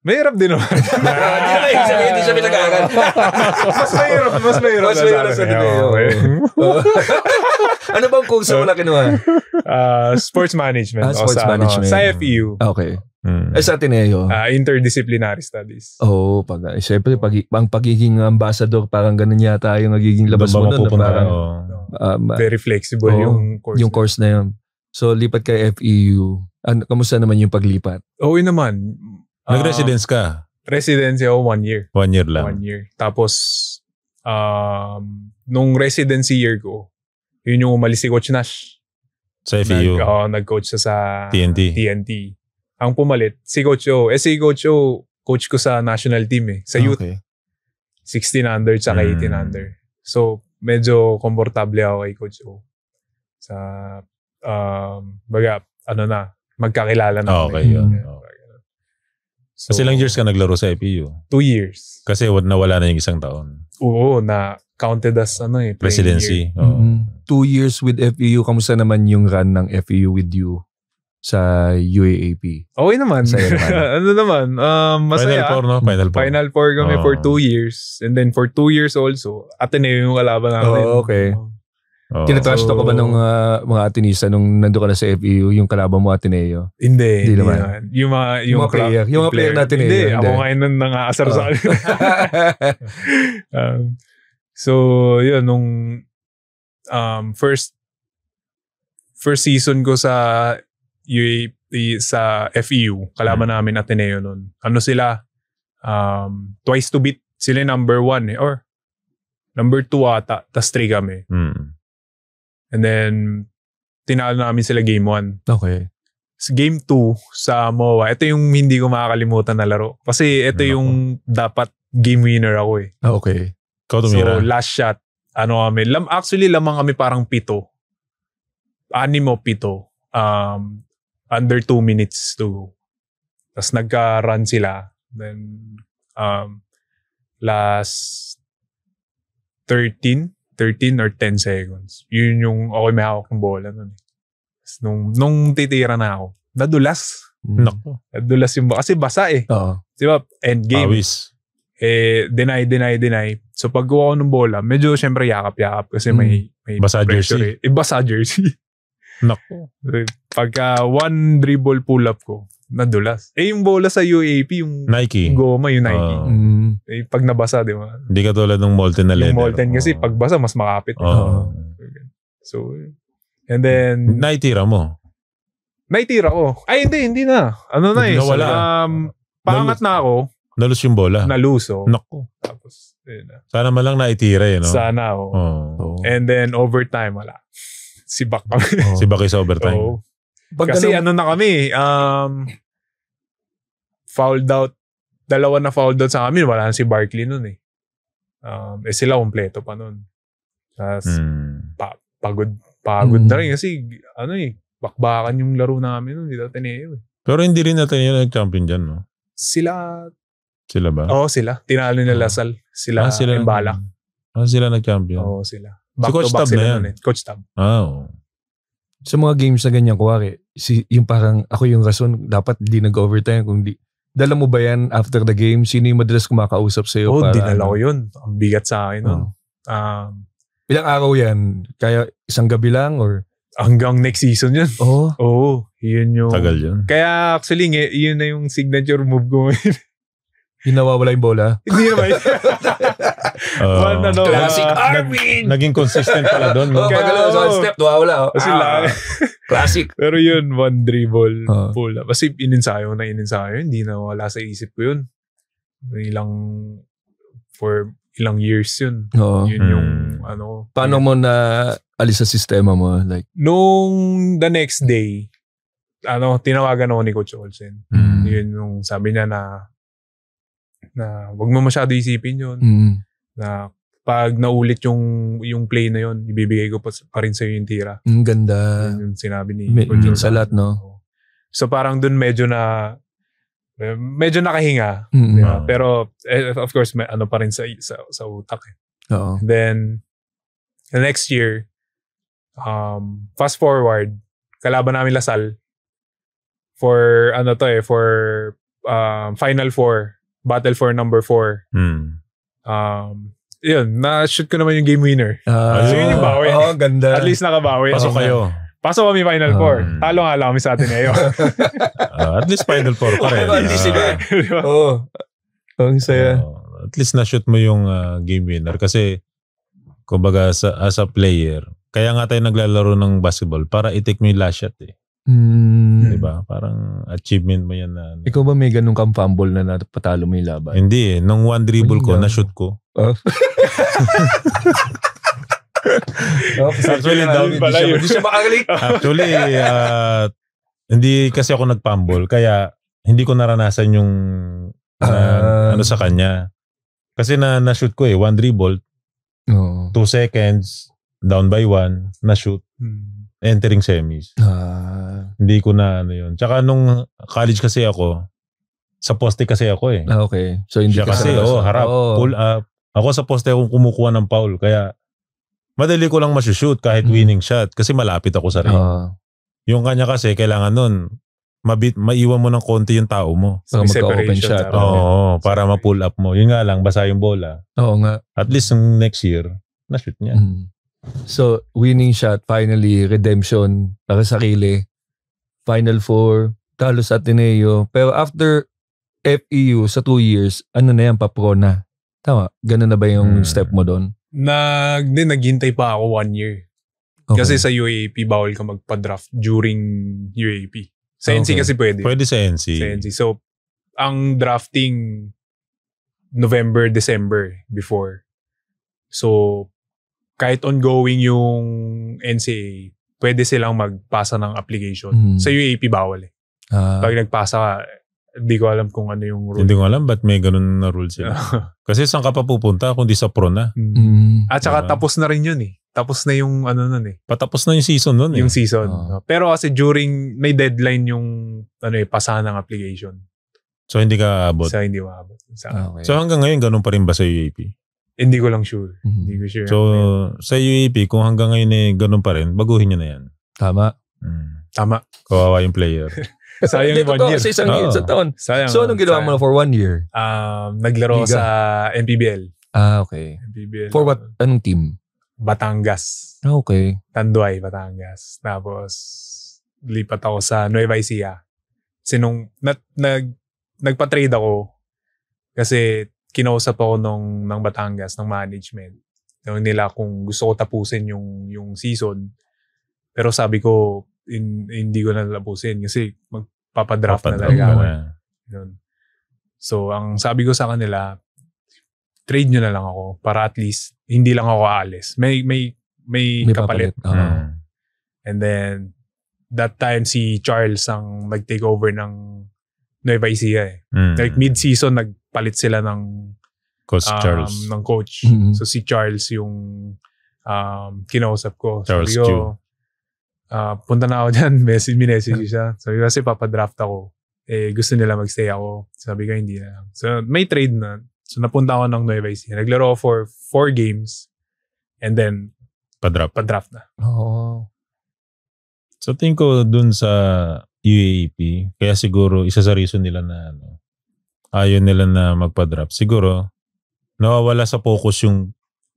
Mahirap din naman. Hindi siya pinag-aaral. Mas mahirap sa Ateneo. Ano bang kurso mo na kinuha? Sports management. Sports management. Sa FEU. Okay. Sa Ateneo? Interdisciplinary studies. Siyempre, ang pagiging ambassador, parang ganun yata yung nagiging labas mo nun. Very flexible yung course. Yung course na yun. So, lipat kay FEU. Kamusta naman yung paglipat? Okay naman. Nag-residence ka? Residency ako 1 year. 1 year lang? 1 year. Tapos, nung residency year ko, yun yung umalis si Coach Nash. Sa FEU? Nag-coach siya sa TNT. Ang pumalit, si Coach O. Si Coach O, coach ko sa national team eh. Sa youth. 16 under tsaka 18 under. So, medyo komportable ako kay Coach O. Sa, magkakilala na. Okay, yun. So, kasi ilang years ka naglaro sa FEU? 2 years. Kasi nawala na yung isang taon. Oo, na counted as residency. 2 years with FEU. Kamusta naman yung run ng FEU with you sa UAAP? Okay naman. Masaya. Final 4, no? Final 4 kami for 2 years. And then for 2 years also, Ateneo yung kalaban namin. Okay. Tinatrash talk ka ba ng mga Atenista nung nandun ka na sa FEU, yung kalaban mo Ateneo? Hindi naman. Yung mga player. Yung mga player natin hindi. Ako ngayon nang nangaasar sa akin. So, yun, nung first season ko sa UAP, sa FEU, kalaban namin Ateneo nun. Ano sila? Twice to beat. Sila number 1 eh. Or number 2 ata. Tas 3 kami. And then, tinalo namin sila game 1. Okay. Game 2 sa MOA, ito yung hindi ko makakalimutan na laro. Kasi ito yung dapat game winner ako eh. Okay. So, last shot, kami, actually lamang kami parang 7. 6 o 7. Under 2 minutes to go. Tapos nagka-run sila. Then, last 13 or 10 seconds. Yun yung may hawak ng bola nun. Nung titira na ako, nadulas. Nadulas yung kasi basa eh. Diba? Endgame. Pawis. Deny. So pag kuha ko ng bola, medyo syempre yakap-yakap kasi may basa pressure jersey. Basa jersey. Nako. Pagka one dribble pull-up ko, nadulas. Yung bola sa UAP, yung Nike. Goma, yung Nike. Pag nabasa, di ba? Hindi ka tulad ng molten na leather. Yung molten kasi pag basa, mas makapit. So, and then... Naitira mo? Naitira ko. Ay, hindi na. Ano na eh. Nawala. Pangat na ako. Nalus yung bola? Nalus, oh. Nako. Tapos, yun na. Sana malang naitira eh, no? Sana, And then, overtime, wala. Sibak kami. Sibak sa overtime. Kasi ano na kami, fouled out. 2 na fouled out sa amin. Wala na si Barkley nun eh. Sila kompleto pa nun. Tapos, pagod na rin kasi, bakbakan yung laro namin nun. Dito Ateneo eh. Pero hindi rin natin yung nag-champion dyan, no? Sila ba? Oo, sila. Tinalo nila Lasal. Sila Embalak. Sila nag-champion? Oo, sila. Si Coach Tab na yan. Coach Tab. Sa mga games na ganyan, kuwari, yung parang ako yung rason, dapat di nag-overtime. Kung di, dala mo ba yan after the game? Sino yung madalas kumakausap sa'yo? Dinala ko yun. Ang bigat sa akin nun. Ilang araw yan? Kaya isang gabi lang or? Hanggang next season yun. Oo. Yun yung... Tagal yun. Kaya actually, yun na yung signature move ko ngayon. Yung nawawala yung bola. Hindi naman. Classic Armin! Naging consistent pala doon. No? Pagkala sa step, nawawala. Kasi Classic. Pero yun, one dribble, pull up. Kasi ininsayo, hindi na wala sa isip ko yun. For ilang years yun. Yun yung Paano mo na alis sa sistema mo? Like, nung the next day, tinawagan ako ni Coach Olsen. Yun yung sabi niya na wag mo masyado isipin yun. Na pag naulit yung play na yun, ibibigay ko pa rin sa'yo yung tira. Ang ganda. Yun yung sinabi ni Coach Olsen. Salat, no? So parang dun medyo nakahinga. Diba? Pero of course, may pa rin sa utak. Then, the next year, fast forward, kalaban namin Lasal for Final Four, Battle for number 4. Yun, na-shoot ko naman yung game winner. So yun yung bawi. Ganda. At least nakabawi. Pasok kayo. Pasok kami Final Four. Talo nga lang kami sa Ateneo. At least Final Four pa rin. Ang saya. At least na-shoot mo yung game winner. Kasi, kumbaga, as a player, kaya nga tayo naglalaro ng basketball para i-take mo yung last shot eh. Diba? Parang achievement mo yan na. Ikaw ba may ganun kang fumble na napatalo mo yung laban? Hindi eh. Nung one dribble ko, na-shoot ko. Actually, hindi siya makakalik. Actually, hindi kasi ako nag-fumble. Kaya, hindi ko naranasan yung sa kanya. Kasi na-shoot ko eh. One dribble. 2 seconds. Down by 1. Na-shoot. Entering semis. Hindi ko na yun. Tsaka nung college kasi ako, sa poste kasi ako eh. Okay. So hindi siya kasi, harap. Pull up. Ako sa poste akong kumukuha ng foul. Kaya, madali ko lang masushoot kahit winning shot. Kasi malapit ako sa ring. Yung kanya kasi, kailangan nun, maiwan mo ng konti yung tao mo. Para magka-open shot. Para ma-pull up mo. Yun nga lang, basa yung bola. Oo nga. At least next year, na-shoot niya. So, winning shot, finally, redemption, para sarili, Final Four, talo sa Ateneo. Pero after FEU, sa 2 years, ano na yan, pa-pro na? Tama? Ganun na ba yung step mo doon? Naghintay pa ako 1 year. Okay. Kasi sa UAAP, bawal ka magpa-draft during UAAP. Sa NC kasi pwede. Pwede sa NC. So, ang drafting November, December before. So, kahit ongoing yung NCAA, pwede silang magpasa ng application. Sa UAAP, bawal eh. Pag nagpasa ka, hindi ko alam kung ano yung rule. Hindi ko alam ba't may ganun na rule sila. Kasi saan ka pa pupunta kundi sa pro na? At saka tapos na rin yun eh. Tapos na yung nun eh. Patapos na yung season nun eh. Yung season. Pero kasi during, may deadline yung pasahan ng application. So hindi ka aabot? Hindi maabot. Okay. So hanggang ngayon ganun pa rin ba sa UAP? Hindi ko lang sure. Hindi ko sure. So sa UAP, kung hanggang ngayon eh ganun pa rin, baguhin nyo na yan. Tama. Tama. Kawawa yung player. Sayang yung 1 year. Sa isang taon. Sayang. So anong ginawa mo for 1 year? Naglaro sa MPBL. Okay. MPBL. For what? Anong team? Batangas. Okay. Tanduay, Batangas. Tapos, lipat ako sa Nueva Ecija. Kasi nung nagpa-trade ako, kasi kinausap ako ng Batangas, ng management. Yung nila kung gusto ko tapusin yung season. Pero sabi ko, hindi ko na tapusin kasi magpapadraft na talaga ako. So, ang sabi ko sa kanila, trade nyo na lang ako para at least hindi lang ako aalis. May kapalit. And then, that time si Charles ang mag-take over ng Nueva Ecija eh. Like mid-season, nagpalit sila ng Coach Charles. Ng coach. So si Charles yung kinausap ko. Charles Sabi ko, punta na ako dyan. Minessage siya. Sabi ko kasi papadraft ako. Gusto nila magstay ako. Sabi ko hindi na lang. So may trade na. So napunta ako ng Nueva Ecija. Naglaro ako for 4 games. And then, padraft na. So tingin ko dun sa UAAP, kaya siguro isa sa reason nila na ayaw nila na magpa-draft. Siguro, nawawala sa focus yung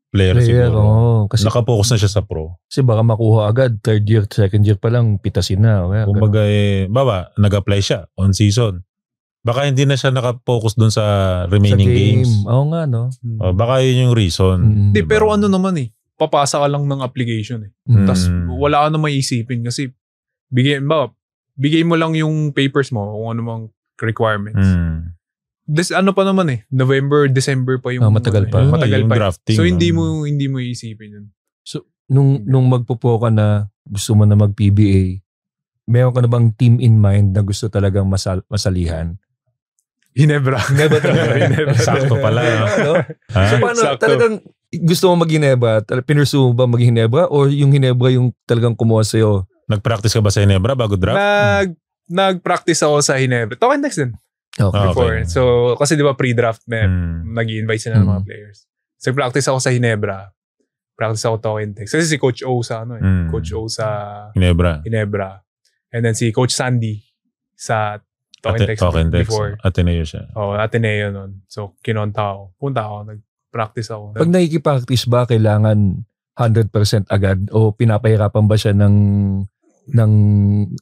player siguro. Kasi nakapokus na siya sa pro. Kasi baka makuha agad, 3rd year, 2nd year pa lang, pitasin na. Kumbaga baba, nag-apply siya on season. Baka hindi na siya nakapokus dun sa Sa remaining game. games. Oo nga, no? Baka yun yung reason. Hindi, Diba? pero ano naman papasa ka lang ng application Tapos wala ka na maisipin kasi bigay mo lang yung papers mo kung ano mang requirements. Ano pa naman November, December pa yung matagal pa. Matagal yung pa. drafting, So hindi mo iisipin yun. So, nung magpupo ka na, gusto mo na mag-PBA, meron ka na bang team in mind na gusto talagang masalihan? Hinebra. Hinebra. Sakto pala. No? So paano, Sakto. talagang gusto mo mag-Hinebra? Pinursu mo ba mag-Hinebra? Or yung Hinebra yung talagang kumuha sa'yo? Nag-practice ka ba sa Hinebra bago draft? Nag-practice ako sa Hinebra. Token Dex din. Okay. Before. So, kasi di ba pre-draft nag-i-invite sila ng mga players. So, practice ako sa Hinebra. Practice ako Token Dex. Kasi si Coach O sa Coach O sa Hinebra. And then si Coach Sandy sa Token Dex before. Ateneo siya. Ateneo nun. So, kinonta ako. Punta ako. Nag-practice ako. Pag nakikipractice ba, kailangan 100% agad o pinapahirapan ba siya ng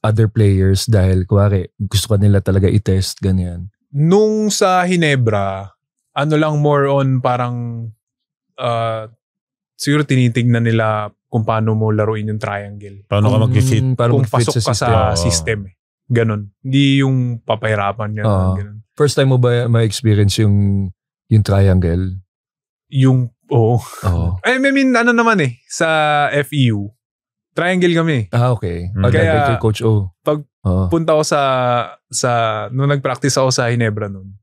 other players dahil kuwari gusto ka nila talaga i-test, ganyan? Nung sa Hinebra, lang more on parang siguro tinitignan nila kung paano mo laruin yung triangle. Paano ka mag-fit? Kung pasok ka sa system. Ganon. Hindi yung papahirapan yan. Ganon. First time mo ba ma-experience yung triangle? I mean, naman sa FEU, triangle kami. Okay. Kaya, kay Coach O. Pag punta ko nung nag-practice ako sa Hinebra nun,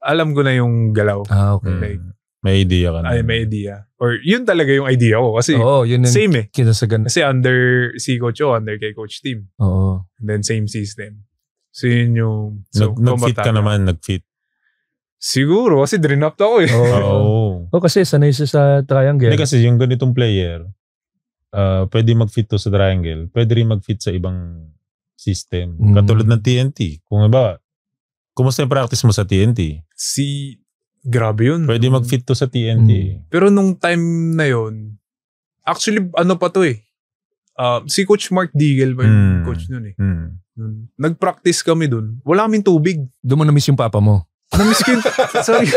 alam ko na yung galaw. Okay. Like, may idea ka na. May idea. Or yun talaga yung idea ko. Kasi yun same kinasagan. Kasi under si Coach O, under kay Coach Tim. Oo. And then same system. So yun yung... Nag-fit ka naman, nag-fit. Siguro, kasi drinap ako Kasi sanay siya sa triangle. Hindi kasi yung ganitong player, pwede mag-fit to sa triangle, pwede rin mag-fit sa ibang system. Katulad ng TNT. Kung ba, kumusta yung practice mo sa TNT? Grabe yun. Pwede mag-fit to sa TNT. Pero nung time na yun, actually, pa to si Coach Mark Digel pa yung coach nun Nag-practice kami dun. Wala kaming tubig. Doon mo na-miss yung papa mo. Na-miss ko yung... Sorry.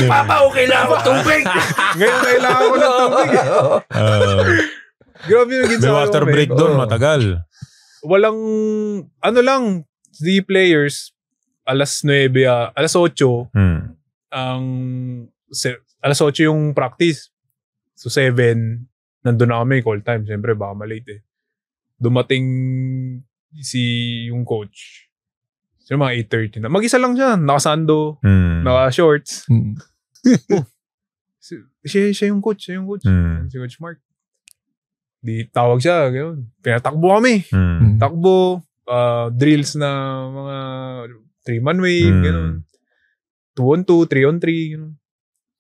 Papa, kailangan mo tubig! Ngayon kailangan ko ng tubig. Grabe yung ginsawa. May water break doon, matagal. Walang... the players, alas 8, alas 8 yung practice. So 7, nandun na kami, call time. Siyempre, baka malate Dumating yung coach. So mga 8:30 na. Mag-isa lang siya. Nakasando, naka-shorts. Siya yung coach. Si Coach Mark. Di tawag siya. Ganun. Pinatakbo kami. Takbo. Drills na mga 3-man wave. Ganun. 2-on-2, 3-on-3. Ganun.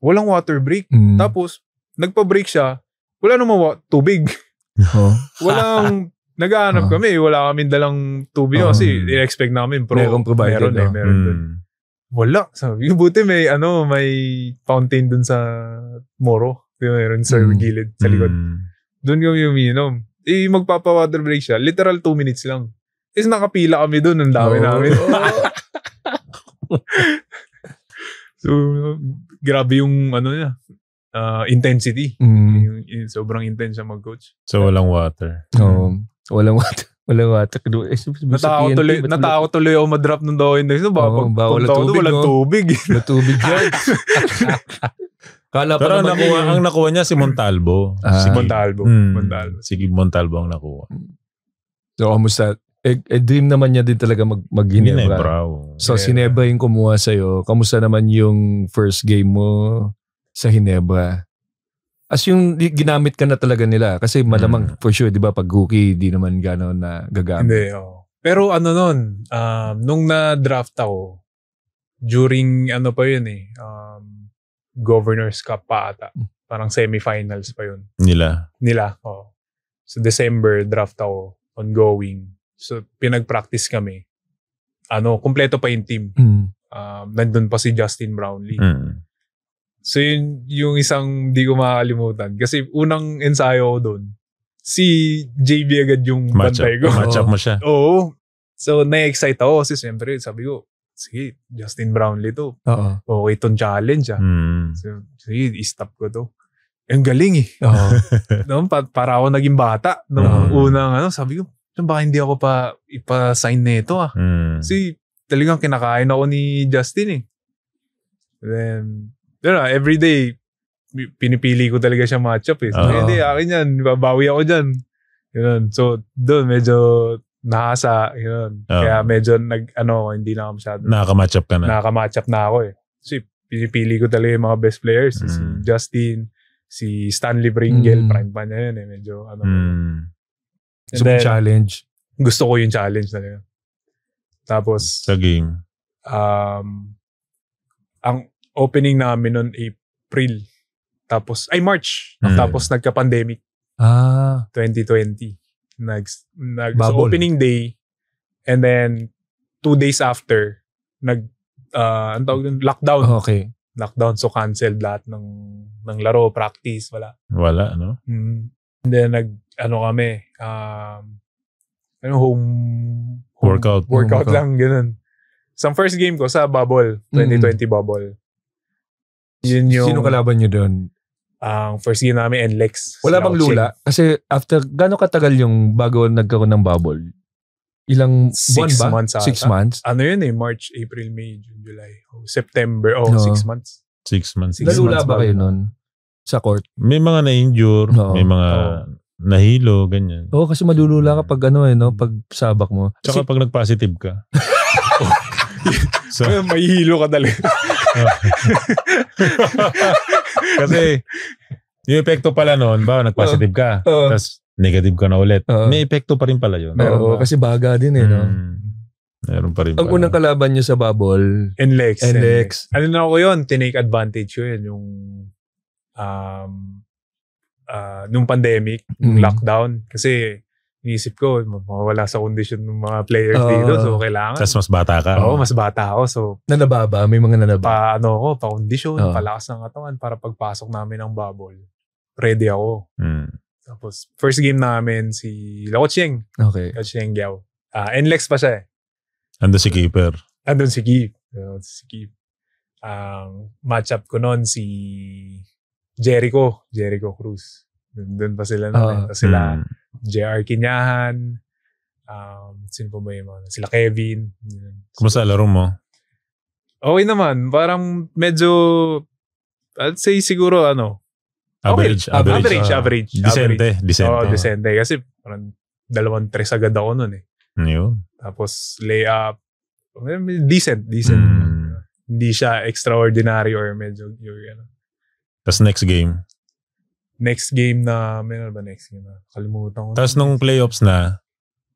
Walang water break. Tapos, nagpa-break siya. Wala namang tubig. Walang... Naghahanap kami. Wala kaming dalang tubig kasi i-expect namin. Meron provided. Meron dun. Wala. Sabi, buti may fountain dun sa Moro. Meron sa gilid, sa likod. Dun kami umiinom. Magpapa-water break siya. Literal 2 minutes lang. Is nakapila kami dun. Ang dami namin. So, grabe yung intensity. Sobrang intense siya mag-coach. So, walang water. Walang water. Natakot tuloy ako ma-drop ng Dohin. Walang tubig. Matubig yan. Pero ang nakuha niya si Montalvo. Si Montalvo. Si Montalvo ang nakuha. So, kamusta? Dream naman niya din talaga mag-Hinebra. So, Hinebra yung kumuha sa'yo. Kamusta naman yung first game mo sa Hinebra? As yung ginamit ka na talaga nila. Kasi malamang for sure, di ba, pag rookie, di naman gano'n na gagamit. Hindi, Pero nun, nung na-draft ako, during Governor's Cup pa ata. Parang semifinals pa yun. Nila. So December, draft ako, ongoing. So pinag-practice kami. Kompleto pa yung team. Nandun pa si Justin Brownlee. So yung isang di ko makakalimutan. Kasi unang ensayo ko doon, si JB agad yung bantay ko. Match up mo siya. Oo. So na-excite ako kasi siyempre sabi ko, sige, Justin Brownlee to. Oo. Okay tong challenge So, sige, i-stop ko to. Ang galing eh. Oo. No, para ako naging bata. Nung unang sabi ko, baka hindi ako ipa-sign nito Kasi talagang kinakain ako ni Justin eh. Then, everyday, pinipili ko talaga siya matchup eh. So, hindi, akin yan. Babawi ako dyan. Yun. So, doon medyo nakasa. Yun. Kaya medyo hindi na ako masyado. Nakaka-matchup ka na. Nakaka-matchup na ako eh. Kasi pinipili ko talaga yung mga best players. Si Justin, si Stanley Pringle, prime pa niya yun eh. Medyo So, challenge. Gusto ko yung challenge talaga. Tapos, sa game. Ang opening namin noon April. Tapos, March. Tapos nagka-pandemic. 2020. So opening day. And then, 2 days after, ang tawag dun, lockdown. Okay. Lockdown. So, canceled lahat ng laro, practice, wala. Wala, no? And then, kami, home workout lang, ganun. Sa first game ko sa Bubble, 2020 Bubble. Yun yung... Sino kalaban nyo doon? Ang first game namin, NLEX. Wala bang lula? Kasi after, gano'ng katagal yung bago nagkaroon ng Bubble? Ilang buwan ba? 6 months ata. 6 months? Yun March, April, May, June, July. September. 6 months. 6 months. Nalula ba kayo nun? Sa court? May mga na-injure, may mga nahilo, ganyan. Oo, kasi malulula ka pag pag sabak mo. Tsaka pag nag-positive ka. So, may hilo ka talaga. Kasi, yung epekto pala noon, nag-positive ka, tapos negative ka na ulit. May epekto pa rin pala yun. Oo, kasi baga din no? Meron pa rin Ang unang kalaban nyo sa Bubble? NLEX. Ano ko yun? Tinake advantage ko yun. Yung nung pandemic, lockdown. Kasi inisip ko, mawawala sa kondisyon ng mga players dito. So, kailangan. Tapos mas bata ka. Oo, mas bata ako. So, nanababa? May mga nanababa? Pa-kondisyon, palakas ng katawan para pagpasok namin ng Bubble. Ready ako. Tapos, first game namin, si Laochieng. Okay. Laochieng Giao. NLEX pa siya eh. Andun si keeper. Andun si Keep. Matchup ko noon si Jericho Cruz. Doon pa sila noon. Sila JR Kinyahan. Sino pa ba yung mga? Sila Kevin. Kumusta laro mo? Okay naman. Parang medyo, I'd say siguro Average. Decente. Decente. Kasi parang 2-3 agad ako noon eh. Yun. Tapos layup. Decent. Hindi siya extraordinary or medyo Tapos next game na, meron ba next game na? Kalimutan ko. Tapos nung playoffs na,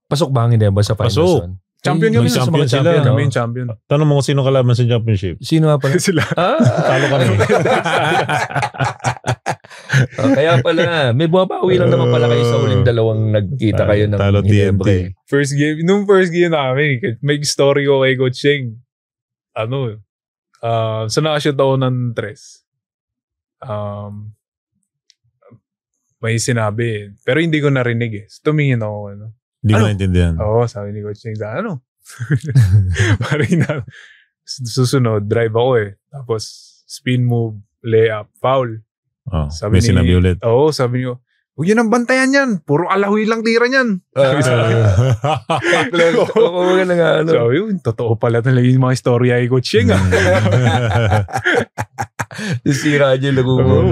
pasok ba ang hindi ba sa finals? Pasok. Champion kami sa mga champion. Kami yung champion. Tanong mo kung sino kalaban sa championship. Sino nga pala? Sila. Talo kami. Kaya pala, may bumabawi lang naman pala kayo sa uling dalawang nagkita kayo ng Talo TNT. Nung first game namin, may story ko kay Coach Cheng. So nakashoot ako ng 3. May sinabi pero hindi ko narinig eh. So, tumingin ako. Hindi ko naintindihan. Oo, sabi ni Coach Cheng, parang susunod, drive ako eh. Tapos, spin move, layup, foul. May sinabi ulit. Oo, sabi niyo, huwag yun ang bantayan yan. Puro alahoy lang tira niyan. Sabi yun, totoo pala talaga yung mga istorya kay Coach Cheng. Si Radyo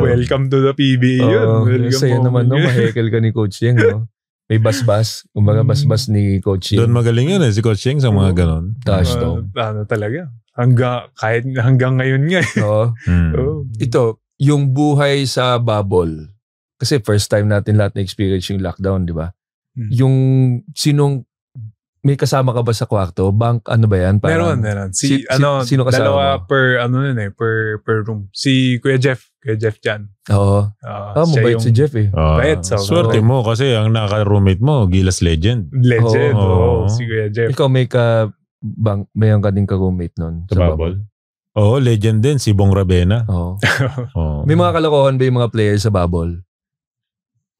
welcome to the PBA yun. Sa'yo naman mahekel ka ni Coach Cheng. May basbas. Kumbaga basbas ni Coach Cheng. Doon magaling yun si Coach Cheng sa mga ganon. Touchdown. Talaga. Hanggang ngayon nga. Ito, yung buhay sa Bubble. Kasi first time natin lahat na-experience yung lockdown, di ba? Yung may kasama ka ba sa kwarto? Bank, ano ba yan? Meron. Sino kasama? Dalawa per room. Si Kuya Jeff dyan. Oo. Mabait si Jeff eh. Mabait. Swerte mo kasi ang naka-roommate mo, Gilas Legend. Si Kuya Jeff. Ikaw mayroon ka din ka-roommate nun sa Bubble? Oo, legend din. Si Bong Ravena. May mga kalokohan ba yung mga players sa Bubble?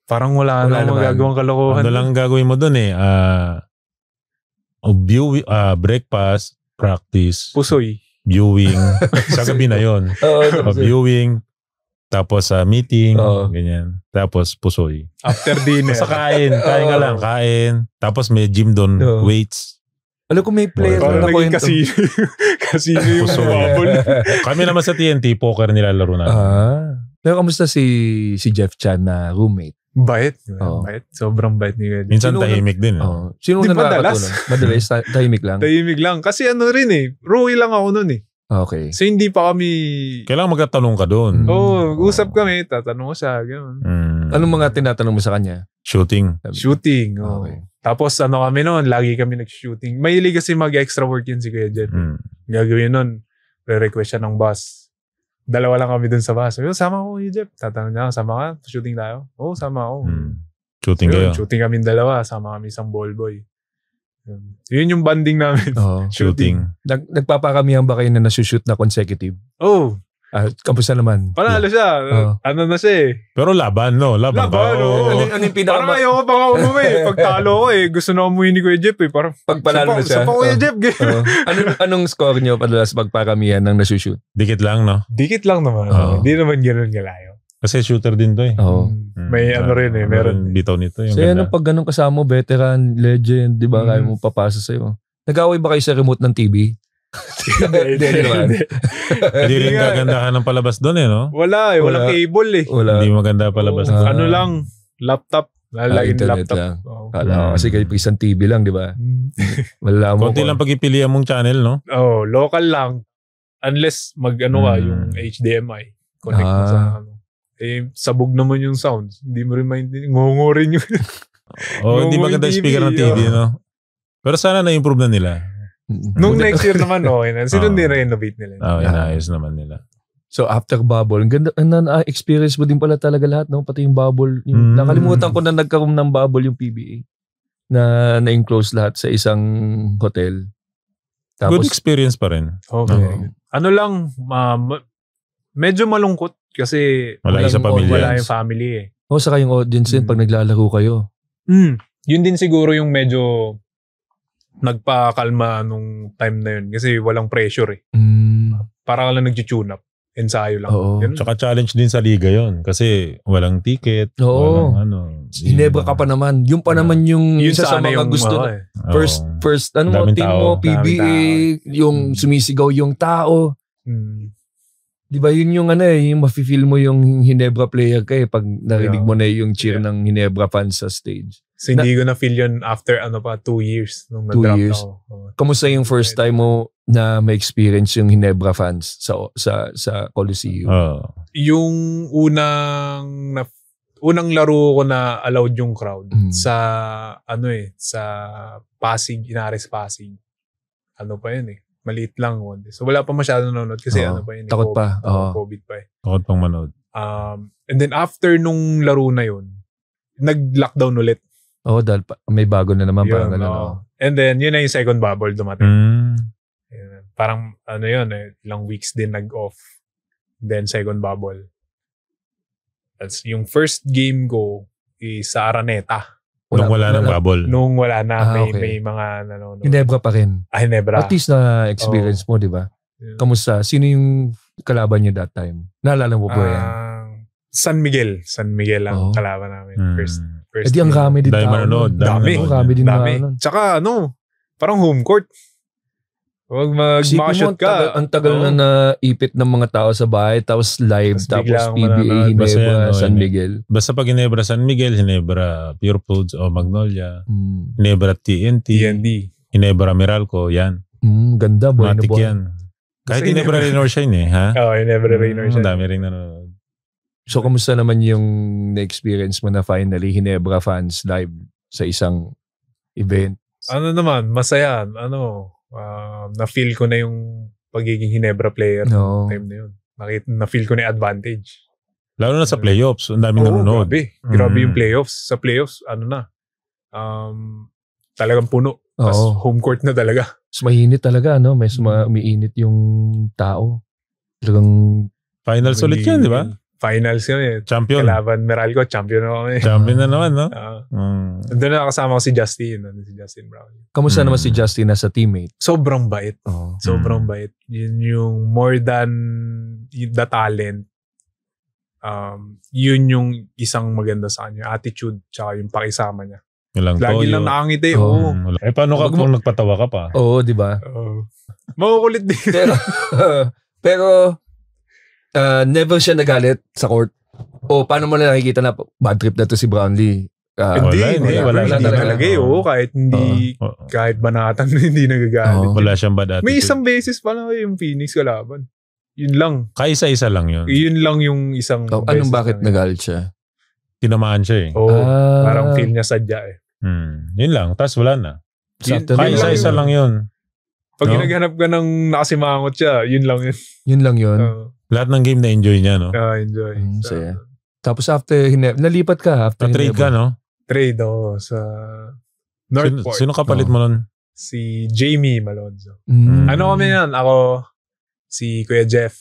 Parang wala na magagawang kalokohan. Ano lang gagawin mo dun eh? Break pass, practice, Pusoy. viewing. Sa gabi na yun. Viewing, tapos meeting, ganyan. Tapos pusoy. After dinner. Sa kain ka lang, kain. Tapos may gym doon, weights. Alam ko may player Parang na naging kasino yung bubble. Kami naman sa TNT, poker nilalaro namin. Pero kamusta si Jeff Chan na roommate? Bait. Bait. Sobrang bait ni Gwen. Minsan tahimik din. Sino na nakakatulong? Madalas, tahimik lang? Tahimik lang. Kasi ano rin Rookie lang ako nun Okay. So hindi pa kami... Kailangan magtatanong ka doon. Usap kami. Tatanong ko siya. Ganun. Anong mga tinatanong mo sa kanya? Shooting. Okay. Tapos kami noon, lagi kami nag-shooting. Mahilig kasi mag-extra work yun si Kuya Jeff. Gagawin nun, re-request siya ng bus. Dalawa lang kami dun sa bus. So, sama ko, Kuya Jeff. Tatanong niya, sama ka? Shooting tayo? Oo, sama ako. Shooting kayo? Shooting kami dalawa. Sama kami isang ball boy. Yun yung banding namin. Shooting. Nagpaparamihan ba kayo na nasushoot na consecutive? Kamusta naman? Panalo siya. Ano na siya Pero laban, no? Laban ba? Ano yung pinaka... Parang ayoko pa ako pagtalo ko Gusto na umuwi ni Kuya Jeff Parang pagpanalo na siya. Sa Kuya Jeff. Anong score nyo padalas pagparamihan ng nasushoot? Dikit lang, no? Dikit lang naman. Hindi naman gano'n kalayo. Kasi shooter din to May rin Meron bitaw nito. So ano pag ganun kasama, veteran, legend, di ba? Kaya mo papasa sa'yo. Nag-away ba kayo sa remote ng TV? Hindi rin gagandahan ng palabas doon no? Wala walang cable Hindi maganda palabas. Ano lang, laptop. Lalagin laptop. Kala kasi kayo isang TV lang, di ba? Konti lang pag-ipilihan mong channel, no? Local lang. Unless yung HDMI. Connect mo sa sabog naman yung sounds. Hindi mo rin maintindihan. Ngungurin yung... hindi maganda yung speaker ng TV, no? Pero sana na-improve na nila. Nung next year naman, okay na. Sino ni-renovate nila? Inaayos naman nila. So after bubble, ang ganda na-experience mo din pala talaga lahat, no? Pati yung bubble. Nakalimutan ko na nagkaroon ng bubble yung PBA. Na-enclose lahat sa isang hotel. Tapos, good experience pa rin. Okay. Ano lang, medyo malungkot kasi wala yung family saka yung audience din pag naglalaro kayo. Yun din siguro yung medyo nagpakalma nung time na yun kasi walang pressure para ka lang nag-tune up. Ensayo lang. Tsaka challenge din sa liga yun kasi walang ticket. Walang Hinebra ka pa naman. Yung pa naman yung isa sa mga gusto. First team mo, PBA, yung sumisigaw yung tao. Di ba yun yung yung mafe-feel mo yung Hinebra player ka pag narinig mo na yung cheer ng Hinebra fans sa stage. So hindi ko na-feel yun after 2 years nung na-drop ako. Kamusta yung first time mo na ma-experience yung Hinebra fans sa Coliseum? Yung unang laro ko na allowed yung crowd sa sa Pasig, Inares Pasig. Pa yun maliit lang. So wala pa masyado nanonood kasi takot pa. COVID pa Takot pang manood. And then after nung laro na yun, nag-lockdown ulit. Dahil may bago na naman. Parang And then yun na yung second bubble dumating. Parang ilang weeks din nag-off. Then second bubble. That's yung first game ko is sa Araneta. Nung wala ng bubble. Nung wala na, may mga nanonood. Hinebra pa rin. Hinebra. At least na experience mo, di ba? Kamusta? Sino yung kalaban niyo that time? Naalala mo ba yan? San Miguel ang kalaban namin. First di ang rami din tao. Dami din manonood. Tsaka parang home court. Huwag mag-shot ka. Ang tagal na naipit ng mga tao sa bahay, tapos live, tapos PBA, Hinebra, San Miguel. Basta pag Hinebra San Miguel, Hinebra Pure Foods o Magnolia, Hinebra TNT, Hinebra Meralco, yan. Ganda, boy. Matik yan. Kahit Hinebra Rain or Shine ha? Hinebra Rain or Shine. Dami rin nanonood. So, kamusta naman yung na-experience mo na finally Hinebra fans live sa isang event? Masaya. Na-feel ko na yung pagiging Hinebra player time na yun. Na-feel ko na yung advantage. Lalo na sa playoffs. Ang daming nanonood. Grabe yung playoffs. Sa playoffs, talagang puno. Tapos home court na talaga. Mas mainit talaga, no? Mas umiinit yung tao. Talagang... Finals ulit yan, di ba? finals kami. Champion. Kalaban Meralco, champion na kami. Champion na naman, no? Doon na kasama ko si Justin. Si Justin Brownlee. Kamusta naman si Justin as a teammate? Sobrang bait. Oh. Sobrang bait. Yun yung more than the talent. Yun yung isang maganda sa kanya. Attitude, tsaka yung pakisama niya. Ilang Lagi toyo. lang nakangiti. Oo. Paano ka kung nagpatawa ka pa? Oo, di ba? Makukulit din. Pero never siya nagalit sa court. O paano mo na nakikita na bad trip na to si Brownlee? Wala talaga. Kahit banatan hindi nagagalit. Wala siyang bad attitude. May isang beses pa lang yung Phoenix kalaban. Yun lang. Kaisa-isa lang yun. Yun lang yung isang beses. Anong bakit nagalit siya? Tinamaan siya eh. Parang feel niya sadya eh. Yun lang. Tapos wala na. Kaisa-isa lang yun. Pag ginaghanap ka ng nakasimangot siya, yun lang yun. Yun lang yun. Lahat ng game na enjoy niya, no? Enjoy. Saya. Tapos after, nalipat ka. Na-trade ka, no? Trade ako sa Northport. Sino kapalit mo nun? Si Jamie Malonzo. Mm. Ano kami yan? Ako, si Kuya Jeff,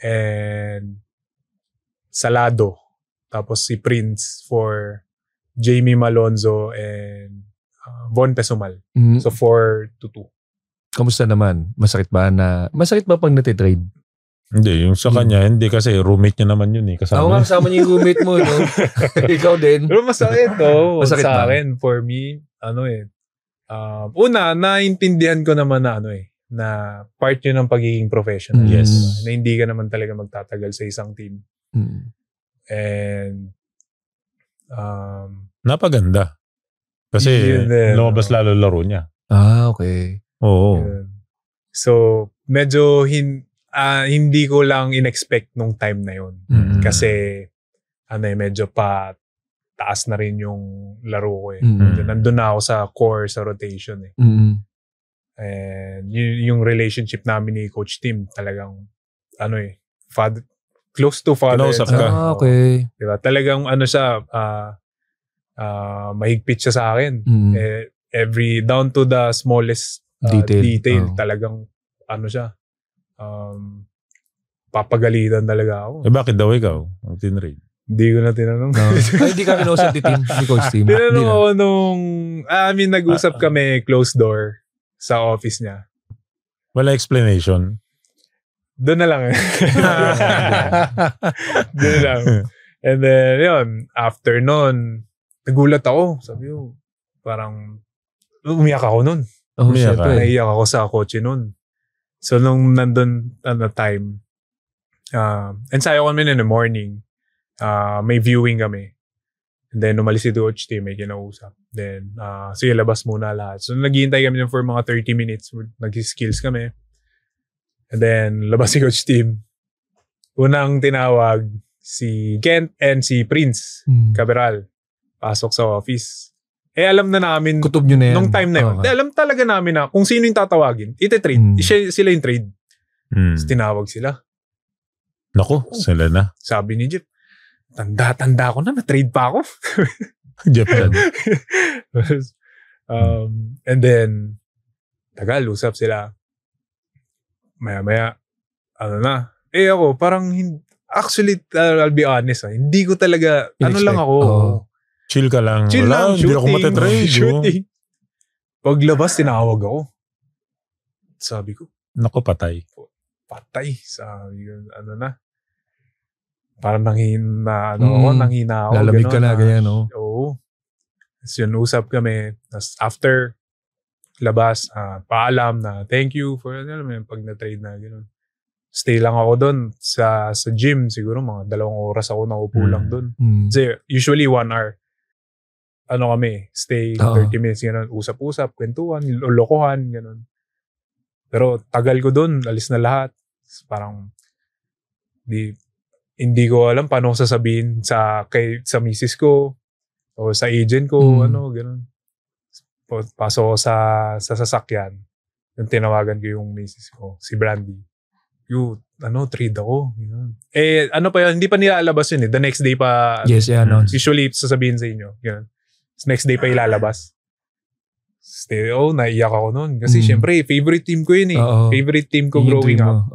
and Salado. Tapos si Prince for Jamie Malonzo and Von Pesumal. So 4-2. Kamusta naman? Masakit ba pag natitrade? Hindi, yung sa kanya, hindi kasi roommate niya naman yun eh. Ako nga kasama niya yung roommate mo, no? Ikaw din. Pero masakit to. Masakit sa ba? akin, for me, una, naintindihan ko naman na na part yun ng pagiging professional. Yes. Na hindi ka naman talaga magtatagal sa isang team. And napaganda. Kasi lumabas lalo laro niya. Okay. Oo. So, medyo hindi ko lang in-expect nung time na yun. Kasi medyo pa taas na rin yung laro ko eh. Nandun na ako sa core, sa rotation eh. And yung relationship namin ni Coach Tim talagang close to father. Kinausap ka. Okay. Diba? Talagang siya, mahigpit siya sa akin. Every down to the smallest detail. Talagang siya. Papagalitan talaga ako. Bakit daw ikaw ang tinrade? Hindi ko na tinanong. Hindi ka kinausap ni Coach Tim. Tinanong ako nung nag-usap kami closed door sa office niya. Wala explanation? Doon na lang. Doon lang. And then, yun, after nun, nagulat ako. Sabi ko, parang, umiyak ako nun. Naiyak ako sa kotse nun. So, nung nandun time, ensayo kami in the morning, may viewing kami. And then, umalis si Coach Tim, may kinausap. Then, sige, labas muna lahat. So, naghihintay kami for mga 30 minutes. Nag-skills kami. And then, labas si Coach Tim. Unang tinawag si Kent and si Prince Cabral. Pasok sa office. Alam na namin. Kutob nyo na yan. Nung time na yun. Alam talaga namin na kung sino yung tatawagin, ite-trade. Sila yung trade. So, tinawag sila. Naku, sila na. Sabi ni Jeff, tanda ko na trade pa ako. Jeff yan. And then, tagal, usap sila. Maya-maya, ako, parang, actually, I'll be honest, hindi ko talaga, lang ako. Chill ka lang. Chill lang, hindi ako matatrade. Shooting. Paglabas, tinawag ako. Sabi ko, naku, patay. Sabi ko, parang nanghina ako. Lalamig ka na, ganyan, no? Oo. Tapos yun, usap kami. Tapos after, labas, paalam na thank you for pag na-trade na gano'n. Stay lang ako doon sa gym, siguro mga 2 oras ako naupo lang doon. Kasi usually 1 hour. Kami, stay 30 minutes gano'n, usap-usap, kwentuhan, lokohan, gano'n. Pero tagal ko doon, alis na lahat. Parang hindi ko alam paano ko sasabihin sa misis ko o sa agent ko, gano'n. Pasok ko sa sasakyan. Yung tinawagan ko yung misis ko, si Brandy. Trade ako. Pa yun, hindi pa nilalabas yun eh. The next day pa. Yes, usually, sasabihin sa inyo. Yun. Next day pa ilalabas. Naiyak ako nun. Kasi syempre, favorite team ko yun eh. Favorite team ko growing up.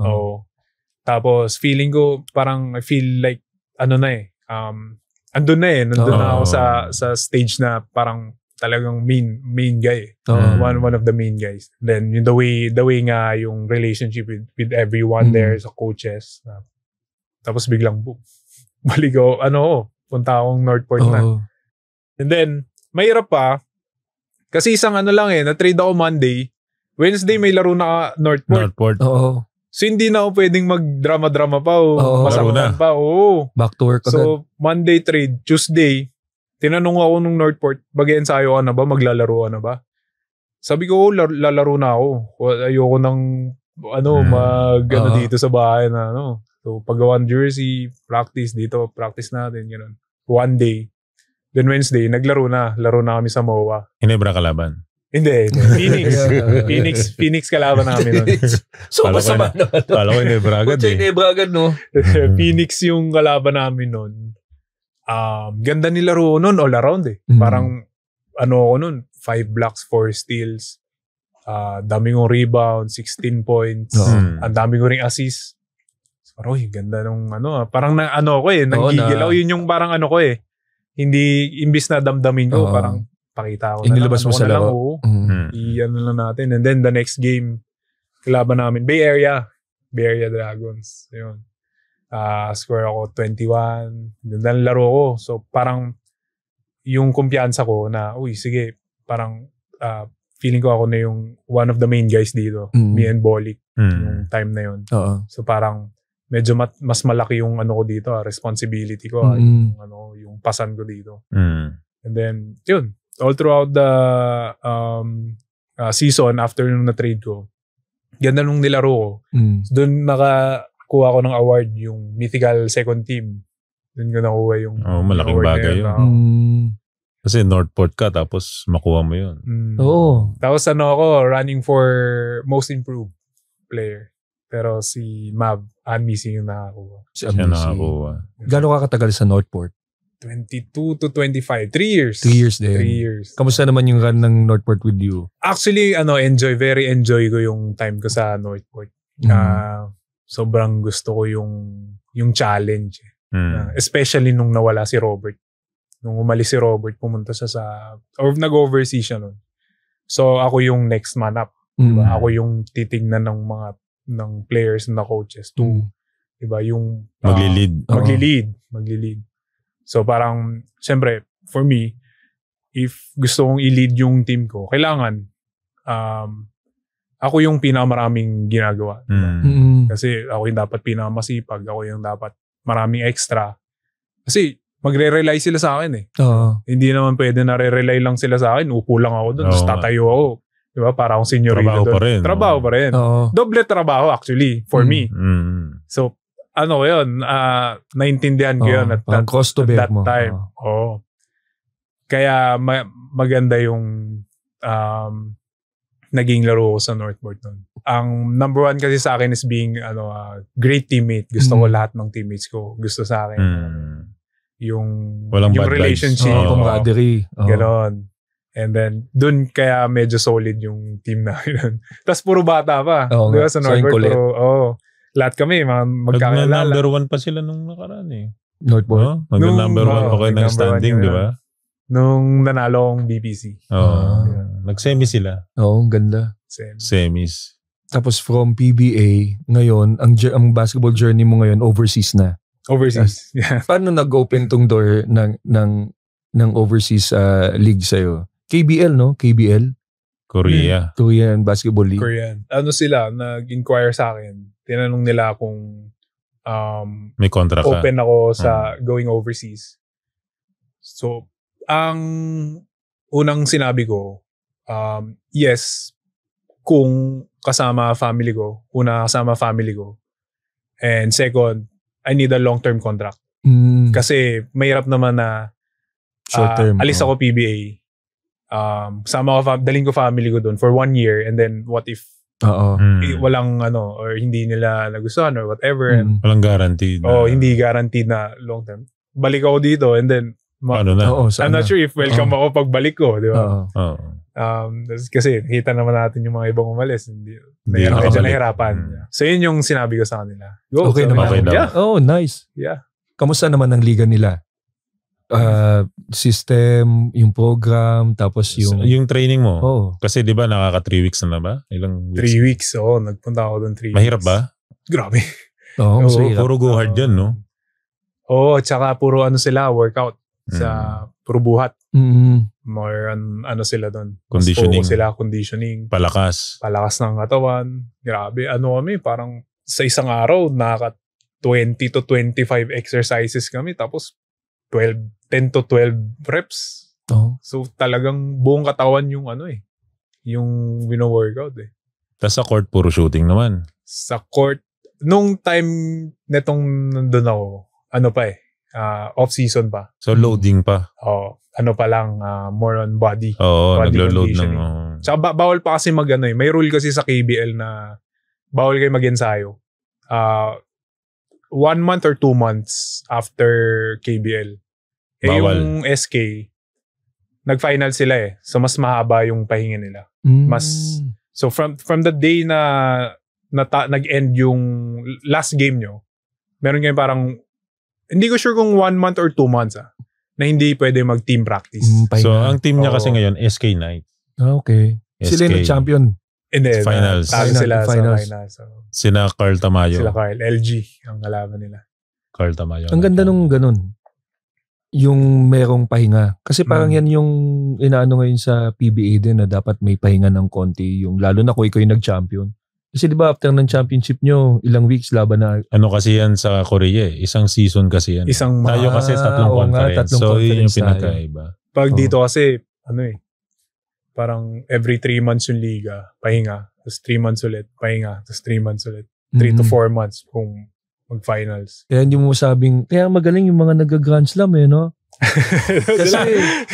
Tapos, feeling ko, parang I feel like andun na ako sa stage na parang talagang main guy. One of the main guys. Then yung the way nga yung relationship with everyone there sa coaches. Tapos biglang balik ako, punta akong Northport na. And then mahirap pa kasi isang na-trade ako Monday. Wednesday may laro na Northport. So hindi na ako pwedeng mag-drama-drama pa masamahan pa. Back to work agad. So Monday trade, Tuesday tinanong ako nung Northport, mag-ensayo ka na ba? Maglalaro ka na ba? Sabi ko, lalaro na ako. Ayoko nang dito sa bahay na So paggawan jersey, practice natin, gano'n. One day. Then Wednesday, laro na kami sa MOA. Hinebra kalaban? Hindi. Phoenix kalaban namin nun. So masama naman. Kala ko Hinebra agad Hinebra agad, no? Phoenix yung kalaban namin nun. Ganda nilaro nun all around Parang ako nun, 5 blocks, 4 steals. Dami kong rebound, 16 points. Ang dami ko ring assist. Parang ganda nung parang nanggigil ako. Yun yung parang hindi, imbis na damdamin ko, parang pakita ko na inilabas mo sa laro. Lang natin. And then the next game, kalaban namin, Bay Area Dragons. Yun. Score ako 21. Ganda ng laro ko. So parang yung kumpiyansa ko na, sige, parang feeling ko ako na yung one of the main guys dito. Me and Bolik. Yung time na yun. So parang medyo mas malaki yung ko dito, responsibility ko, yung pasan ko dito. And then, yun. All throughout the season, after nung na-trade ko, ganda nung nilaro ko. Doon kuha ko ng award, yung mythical second team. Doon ko nakuha yung malaking bagay yun. Kasi Northport ka, tapos makuha mo yun. Tapos ako, running for most improved player. Pero si Mav, Missing yung nakakuha. Siya nakakuha. Gano'n ka katagal sa Northport? 22 to 25. 3 years. 3 years din. 3 years. Kamusta naman yung run ng Northport with you? Actually, very enjoy ko yung time ko sa Northport. Sobrang gusto ko yung challenge. Especially nung nawala si Robert. Nung umalis si Robert, pumunta siya nag-overseas siya nun. So ako yung next man up. Diba? Ako yung titignan ng players na coaches to diba yung maglilid. So parang siyempre for me, if gusto kong i-lead yung team ko, kailangan ako yung pinakamaraming ginagawa. Kasi ako yung dapat pinakamasipag, ako yung dapat maraming extra. Kasi magre-rely sila sa akin Hindi naman pwede na re-rely lang sila sa akin. Upo lang ako doon, tapos tatayo ako. Diba? Para akong seniorito doon. Trabaho pa rin. Doble trabaho actually for me. So, yun, naintindihan ko yun at that time. Kaya maganda yung naging laro ko sa Northport nun. Ang number one kasi sa akin is being great teammate. Gusto ko lahat ng teammates ko. Gusto sa akin yung relationship. Camaraderie. Ganon. And then, dun kaya medyo solid yung team namin. Tapos puro bata pa. Diba sa Northport? Lahat kami, magkakilala. Number 1 pa sila nung nakaraan Northport? Number 1 pa kayo ng standing, di ba? Nung nanalo akong BPC. Nag-semi sila. Ganda. Semis. Tapos from PBA, ngayon, ang basketball journey mo ngayon, overseas na. Overseas, yeah. Paano nag-open tong door ng overseas league sa'yo? KBL, no? KBL? Korea. Korean Basketball League. Korean. Sila, nag-inquire sa akin. Tinanong nila kung may contract open ako sa going overseas. So, ang unang sinabi ko, yes, kung kasama family ko. Una, kasama family ko. And second, I need a long-term contract. Kasi mahirap naman na short-term. Alis ako PBA. Sama ko, daling ko family ko doon for 1 year and then what if walang or hindi nila nagustuhan or whatever. Walang guaranteed. Hindi guaranteed na long-term. Balik ako dito and then I'm not sure if welcome ako pagbalik ko, di ba? Kasi kita naman natin yung mga ibang umalis. Hindi medyo nahirapan. So yun yung sinabi ko sa kanila. Go. Okay naman. Yeah. Oh, nice. Yeah. kamusta naman ang liga nila? System, yung program, tapos yung training mo. Oh. Kasi di ba nakaka 3 weeks na ba? Ilang weeks? 3 weeks, nagpunta ako doon 3 weeks. Mahirap ba? Grabe. Oo, puro go hard yan, no? Oo, tsaka puro sila, workout. Sa puro buhat. More sila doon. Conditioning. Sila, conditioning. Palakas ng katawan. Grabe, kami, parang sa isang araw, 20 to 25 exercises kami. Tapos, 10 to 12 reps. Oh. So, talagang buong katawan yung yung wino-workout eh. Tapos sa court, puro shooting naman. Sa court, nung time netong nandun ako, off-season pa. So, loading pa. Pa lang, more on body. Oo, body naglo-load ng... conditioning. Tsaka bawal pa kasi may rule kasi sa KBL na bawal kayo mag-ensayo. 1 month or 2 months after KBL. Bawal. Yung SK, nag-final sila eh. So, mas mahaba yung pahinga nila. So, from the day na nag-end yung last game nyo, meron kayo parang, hindi ko sure kung 1 month or 2 months na hindi pwede mag-team practice. So, ang team niya kasi ngayon, SK Knight. Okay. Sila yung champion. Hindi. Finals. Sila finals. sa finals. Sina Carl Tamayo. Sila Carl. LG ang kalaban nila. Carl Tamayo. Ang ganda nung ganun. Yung merong pahinga. Kasi parang yan yung inaano ngayon sa PBA din na dapat may pahinga ng konti. Yung, lalo na kung ikaw yung nag-champion. Kasi di ba after ng championship nyo, ilang weeks laban na. Ano kasi yan sa Korea eh. Isang season kasi yan. Tayo kasi tatlong conference. So yun yung pinakaiba. Pag dito kasi, parang every 3 months yung liga, pahinga. Tapos 3 months ulit, pahinga. Tapos 3 months ulit. 3 to 4 months kung mag-finals. Kaya hindi mo sabing, kaya magaling yung mga nag-Grand Slam no? Kasi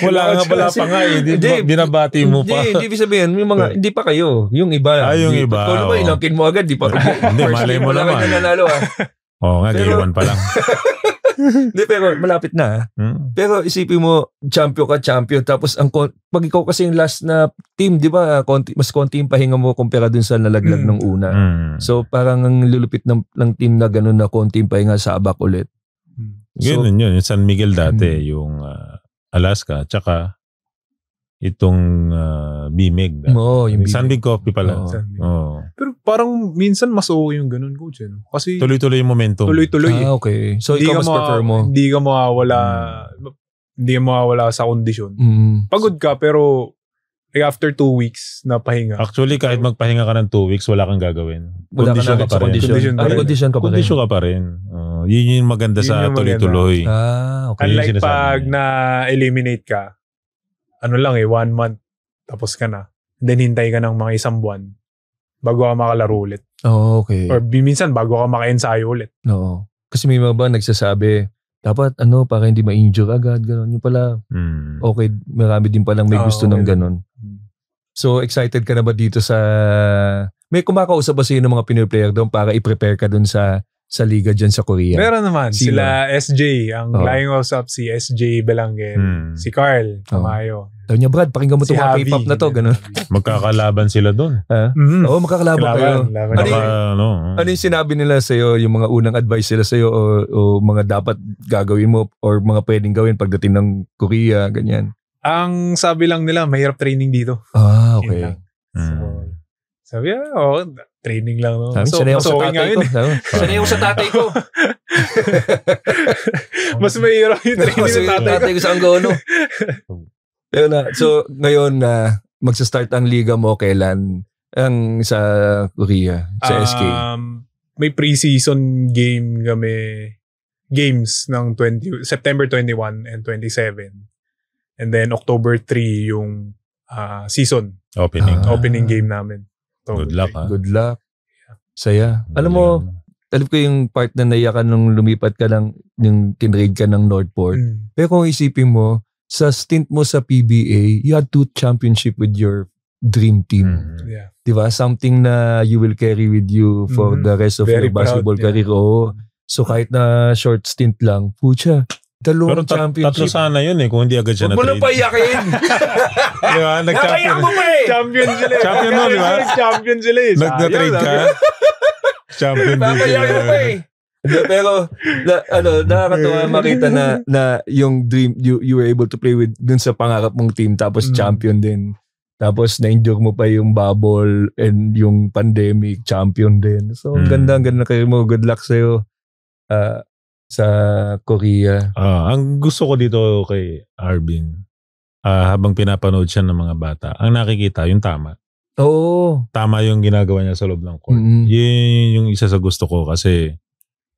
wala pa nga eh. Binabati mo pa. Hindi sabihin, yung mga, hindi pa kayo. Yung iba. Yung iba. Kung ba, inangkin mo agad, di pa. Hindi, malay mo naman. Nanalo Oo nga, game 1 pa lang. Hindi, pero malapit na. Pero isipin mo, champion. Tapos, pag ikaw kasi yung last na team, di ba, mas konti yung pahinga mo kumpara dun sa nalaglag ng una. So, parang ang lulupit ng team na gano'n na konti yung pahinga sa abak ulit. Ganun yun. Yung San Miguel dati, yung Alaska, tsaka itong BMEG. Yung San Miguel Coffee pala. Pero parang minsan mas okay yung ganun, coach. Kasi tuloy-tuloy yung momentum. Tuloy-tuloy. Okay. So, ikaw mas prefer mo? Hindi ka mawawala sa kondisyon. Pagod ka, pero after 2 weeks na pahinga. Actually, kahit magpahinga ka ng 2 weeks, wala kang gagawin. Kondisyon ka pa rin. Kondisyon ka pa rin. Kondisyon ka pa rin. Yun yung maganda sa tuloy-tuloy. Okay. Unlike pag na-eliminate ka, 1 month, tapos ka na. Then hintay ka ng mga 1 buwan bago ka makalaro ulit. Okay. Or minsan bago ka maka-ensayo ulit. Oo. Kasi may mga ba nagsasabi, dapat para hindi ma-injure agad, gano'n. Yung pala, okay, marami din palang may gusto ng gano'n. So, excited ka na ba dito sa... May kumakausap ba sa'yo ng mga Pinoy player doon para i-prepare ka doon sa liga dyan sa Korea? Meron naman. Sila SJ. Ang lying usap si SJ Belanggen. Si Carl Tamayo. Sabi niya, Brad, pakinggan mo itong mga K-pop na to. Ganun. Magkakalaban sila doon. Oo, magkakalaban kayo. Ano yung sinabi nila sa'yo, yung mga unang advice sila sa'yo o mga dapat gagawin mo or mga pwedeng gawin pagdating ng Korea, ganyan? Ang sabi lang nila, mahirap training dito. Okay. So, sabi training lang. No? Sanay ako sa tatay ko. Sanay ako sa tatay ko. Mas mahirap yung training sa tatay ko sa Angono. So, ngayon magsa-start ang liga mo kailan? Ang sa Korea, sa SK? May pre-season games ng September 21 and 27. And then October 3 yung season. Opening game namin. Good luck. Good luck. Saya. Alam mo, alam ko yung part na naiyakan nung lumipat ka yung tinrade ka ng Northport. Pero kung isipin mo, sa stint mo sa PBA, you had 2 championship with your dream team. Yeah. Diba? Something na you will carry with you for the rest of your basketball career. So kahit na short stint lang, pucha, 2 championship. Tatlo sana yun kung hindi agad siya na-trade. Huwag mo lang paiyakin. Diba? Napaiyak mo pa Champion sila. Champion mo, diba? Champion sila. Nag-trade ka. Champion din sila. Napaiyak mo pa Pero nakakatuwa makita na yung dream you were able to play with dun sa pangarap mong team tapos champion din. Tapos na-endure mo pa yung bubble and yung pandemic, champion din. So ang ganda kayo mo. Good luck sa'yo sa Korea. Ang gusto ko dito kay Arvin, habang pinapanood siya ng mga bata, ang nakikita yung tama. Oo. Tama yung ginagawa niya sa loob ng court. Yun yung isa sa gusto ko kasi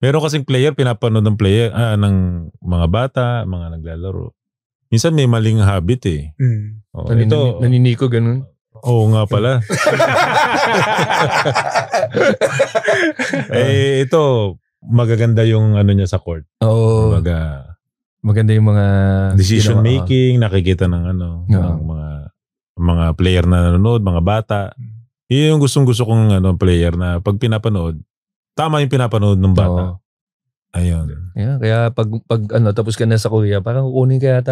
meron kasing player, pinapanood ng player, ng mga bata, mga naglalaro. Minsan may maling habit eh. Ito, naniniko ganun. Oo nga pala. Ito, magaganda yung ano niya sa court. Oo. Maganda yung mga decision making, nakikita ng ng mga player na nanonood, mga bata. Yun yung gustong-gusto kong player na pag pinapanood, tama yung pinapanood ng bata. Ayun. Yeah, kaya pag tapos ka na sa Korea, parang kukunin ka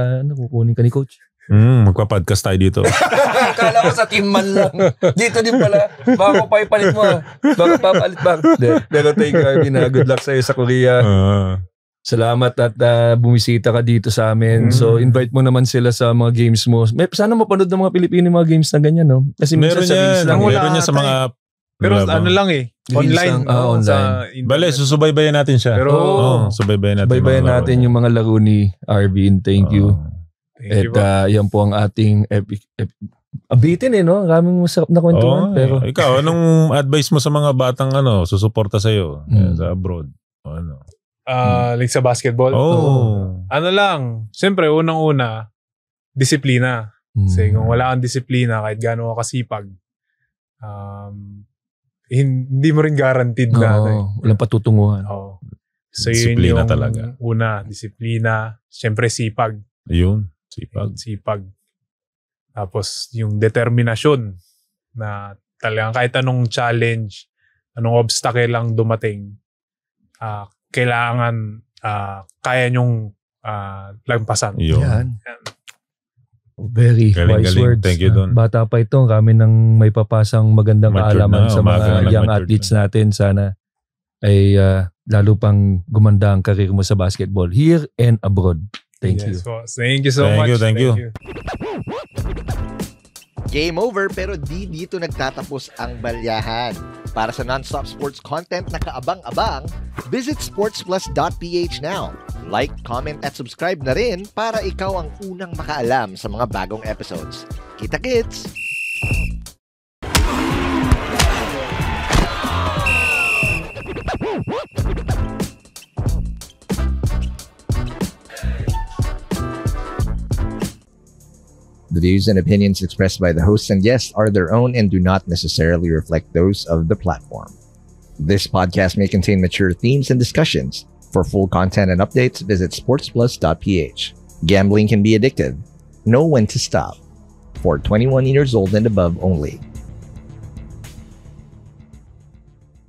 ni coach. Magpa-podcast tayo dito. Kala ko sa team man lang. Dito din pala. Baka pa ipalit mo. Baka papalit ba? Pero thank you, Arvin. Good luck sa'yo sa Korea. Salamat at bumisita ka dito sa amin. So, invite mo naman sila sa mga games mo. Sana mapanood ng mga Pilipino mga games na ganyan, no? Kasi meron niya sa mga... Pero lang eh. Online. Online. Bale, susubaybayan natin siya. Pero, subaybayan natin yung mga laro ni Arvin. Thank you. At yan po ang ating abitin no? Maraming masarap na kwentuhan. Pero ikaw, anong advice mo sa mga batang susuporta sa'yo sa abroad? Like sa basketball? Siyempre, unang-una, disiplina. Kasi kung wala kang disiplina, kahit gaano ka kasipag, hindi mo rin guaranteed na. Walang patutunguhan. So yun yung talaga. Una, disiplina. Siyempre, sipag. Yun, sipag. Tapos, yung determinasyon na talagang kahit anong challenge, anong obstacle lang dumating, kailangan kaya nyong lampasan. Yan. Very wise words. Thank you, Don. Bata pa ito, kami nang may papasang magandang kaalaman sa mga young athletes natin. Sana ay lalo pang gumanda ang karir mo sa basketball here and abroad. Thank you. Thank you so much. Thank you. Game over pero di dito nagtatapos ang balyahan. Para sa non-stop sports content na kaabang-abang, visit sportsplus.ph now. Like, comment at subscribe na rin para ikaw ang unang makaalam sa mga bagong episodes. Kita-kits! The views and opinions expressed by the hosts and guests are their own and do not necessarily reflect those of the platform. This podcast may contain mature themes and discussions. For full content and updates, visit sportsplus.ph. Gambling can be addictive. Know when to stop. For 21 years old and above only.